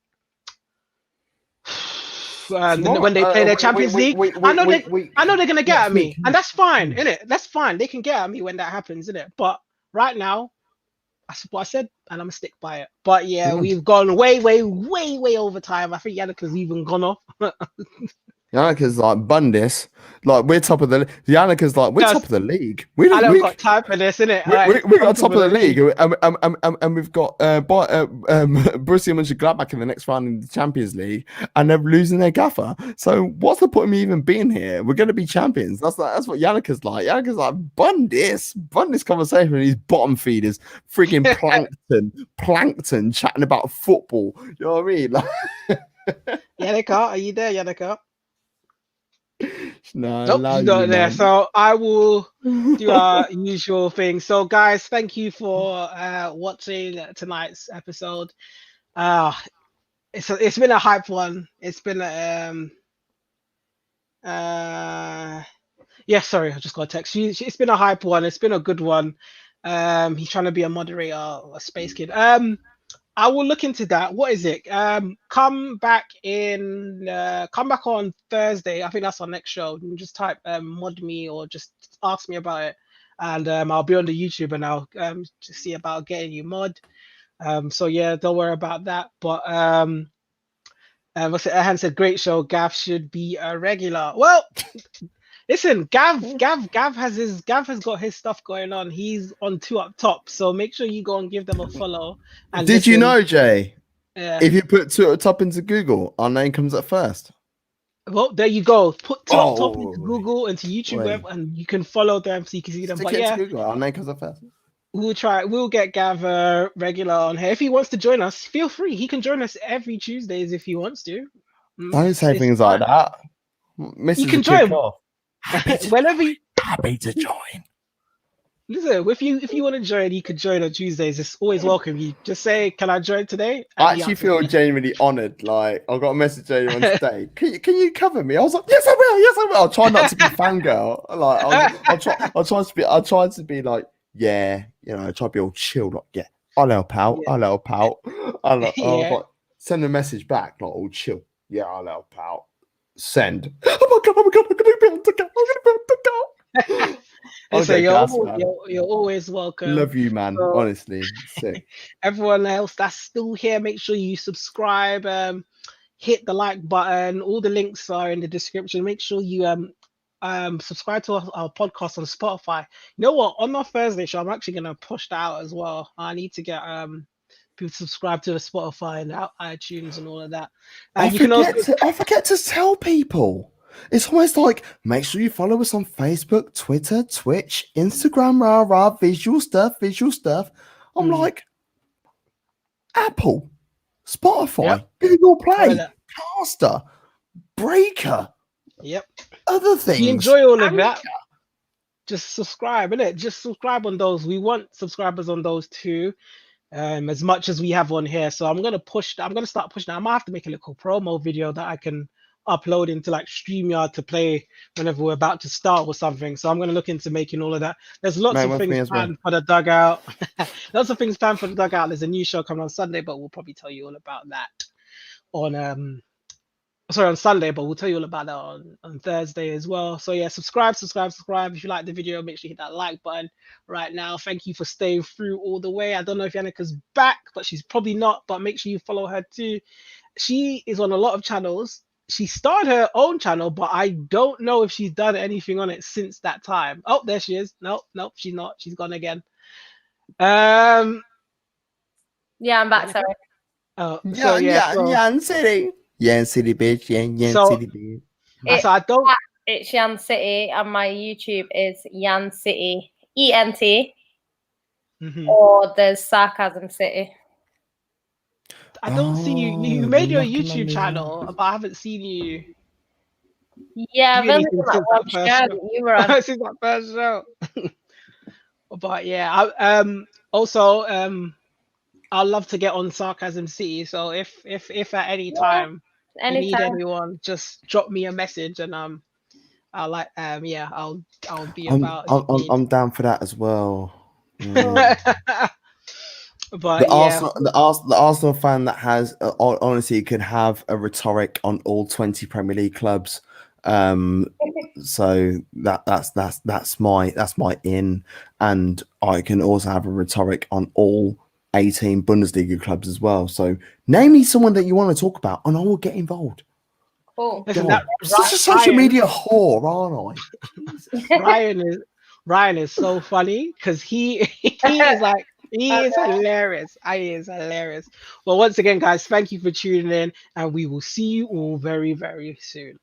When they play their Champions League, I know they're gonna get at me, and that's fine, innit? That's fine. They can get at me when that happens, innit? But right now, that's what I said, and I'm gonna stick by it. But yeah, we've gone way over time. I think Yannika's even gone off. Jannika's like Bundis. Like we're top of the. Jannika's like we're Yes. top of the league. We I don't. don't got time for this, innit? We got top of the league, and we've got Borussia Mönchengladbach in the next round in the Champions League, and they're losing their gaffer. So what's the point of me even being here? We're going to be champions. That's what Jannika's like. Jannika's like Bundis conversation. These bottom feeders, freaking plankton, chatting about football. You know what I mean? Like, Yannicka, are you there, Yannicka? no, Nope, she's not there. So I will do our usual thing. So guys, thank you for watching tonight's episode. It's been a hype one. It's been yeah, sorry, I just got a text. It's been a hype one. It's been a good one. He's trying to be a moderator, a space kid. I will look into that. What is it? Come back on Thursday. I think that's our next show. You can just type mod me or just ask me about it, and I'll be on the YouTube and I'll just see about getting you mod. So yeah, don't worry about that. But Erhan said great show. Gav should be a regular. Well, listen, Gav has got his stuff going on. He's on 2 Up Top, so make sure you go and give them a follow. And did you know, Jay? Yeah. If you put 2 Up Top into Google, our name comes up first. Well, there you go. Put 2 Up Top into Google, into YouTube web, and you can follow them so you can see them. Stick But it yeah, into Google. Our name comes up first. We'll get Gav regular on here. If he wants to join us, feel free. He can join us every Tuesdays if he wants to. Don't say things like that. You can join whenever. Happy to join. Listen, if you want to join, you can join on Tuesdays. It's always welcome. You just say, "Can I join today?" I actually feel genuinely honoured. Like I got a message earlier on today. Can you cover me? I was like, yes, I will. Yes, I will. I'll try not to be fangirl. Like I'll try to be like, yeah, you know, try to be all chill. Like, yeah, I'll help out. Yeah. I'll help out. I'll Yeah. like, send a message back, like all chill. Yeah, I'll help out. Send. Oh my god! I'm gonna be on Dugout. So you're always welcome. Love you, man. So, honestly, sick. Everyone else that's still here, make sure you subscribe. Hit the like button. All the links are in the description. Make sure you subscribe to our podcast on Spotify. You know what? On our Thursday show, I'm actually gonna push that out as well. I need to get people to subscribe to the Spotify and iTunes and all of that. I forget to tell people. It's almost like make sure you follow us on Facebook, Twitter, Twitch, Instagram, visual stuff. I'm like Apple, Spotify, Google Play, Caster, Breaker. Yep. Other things. If you enjoy all of that, just subscribe, innit? Just subscribe on those. We want subscribers on those too. As much as we have on here. So I'm gonna start pushing. I might have to make a little promo video that I can upload into like StreamYard to play whenever we're about to start or something. So I'm gonna look into making all of that. There's lots of things planned for the Dugout. Lots of things planned for the Dugout. There's a new show coming on Sunday, but we'll probably tell you all about that on Sunday, but we'll tell you all about that on Thursday as well. So yeah, subscribe. If you like the video, make sure you hit that like button right now. Thank you for staying through all the way. I don't know if Yannika's back, but she's probably not, but make sure you follow her too. She is on a lot of channels. She started her own channel, but I don't know if she's done anything on it since that time. Oh, there she is. Nope, she's not. She's gone again. Yeah, I'm back, sorry. Oh, Yan City. Yan City, bitch. Yan City, bitch. It's Yan City, and my YouTube is Yan City, ENT, or there's Sarcasm City. I don't see you. You made your YouTube channel, but I haven't seen you. Yeah, I've only done that one show that you were on. Since that first show. But yeah, I'd love to get on Sarcasm City. So if at any time you need anyone, just drop me a message and I'll be about. I'm down for that as well. But the Arsenal fan that has honestly could have a rhetoric on all 20 Premier League clubs. So that's my in, and I can also have a rhetoric on all 18 Bundesliga clubs as well. So name me someone that you want to talk about, and I will get involved. Cool. Listen, God, I'm such a social media whore, aren't I? Ryan is so funny because he is like he is hilarious. He is hilarious. Well, once again, guys, thank you for tuning in, and we will see you all very, very soon.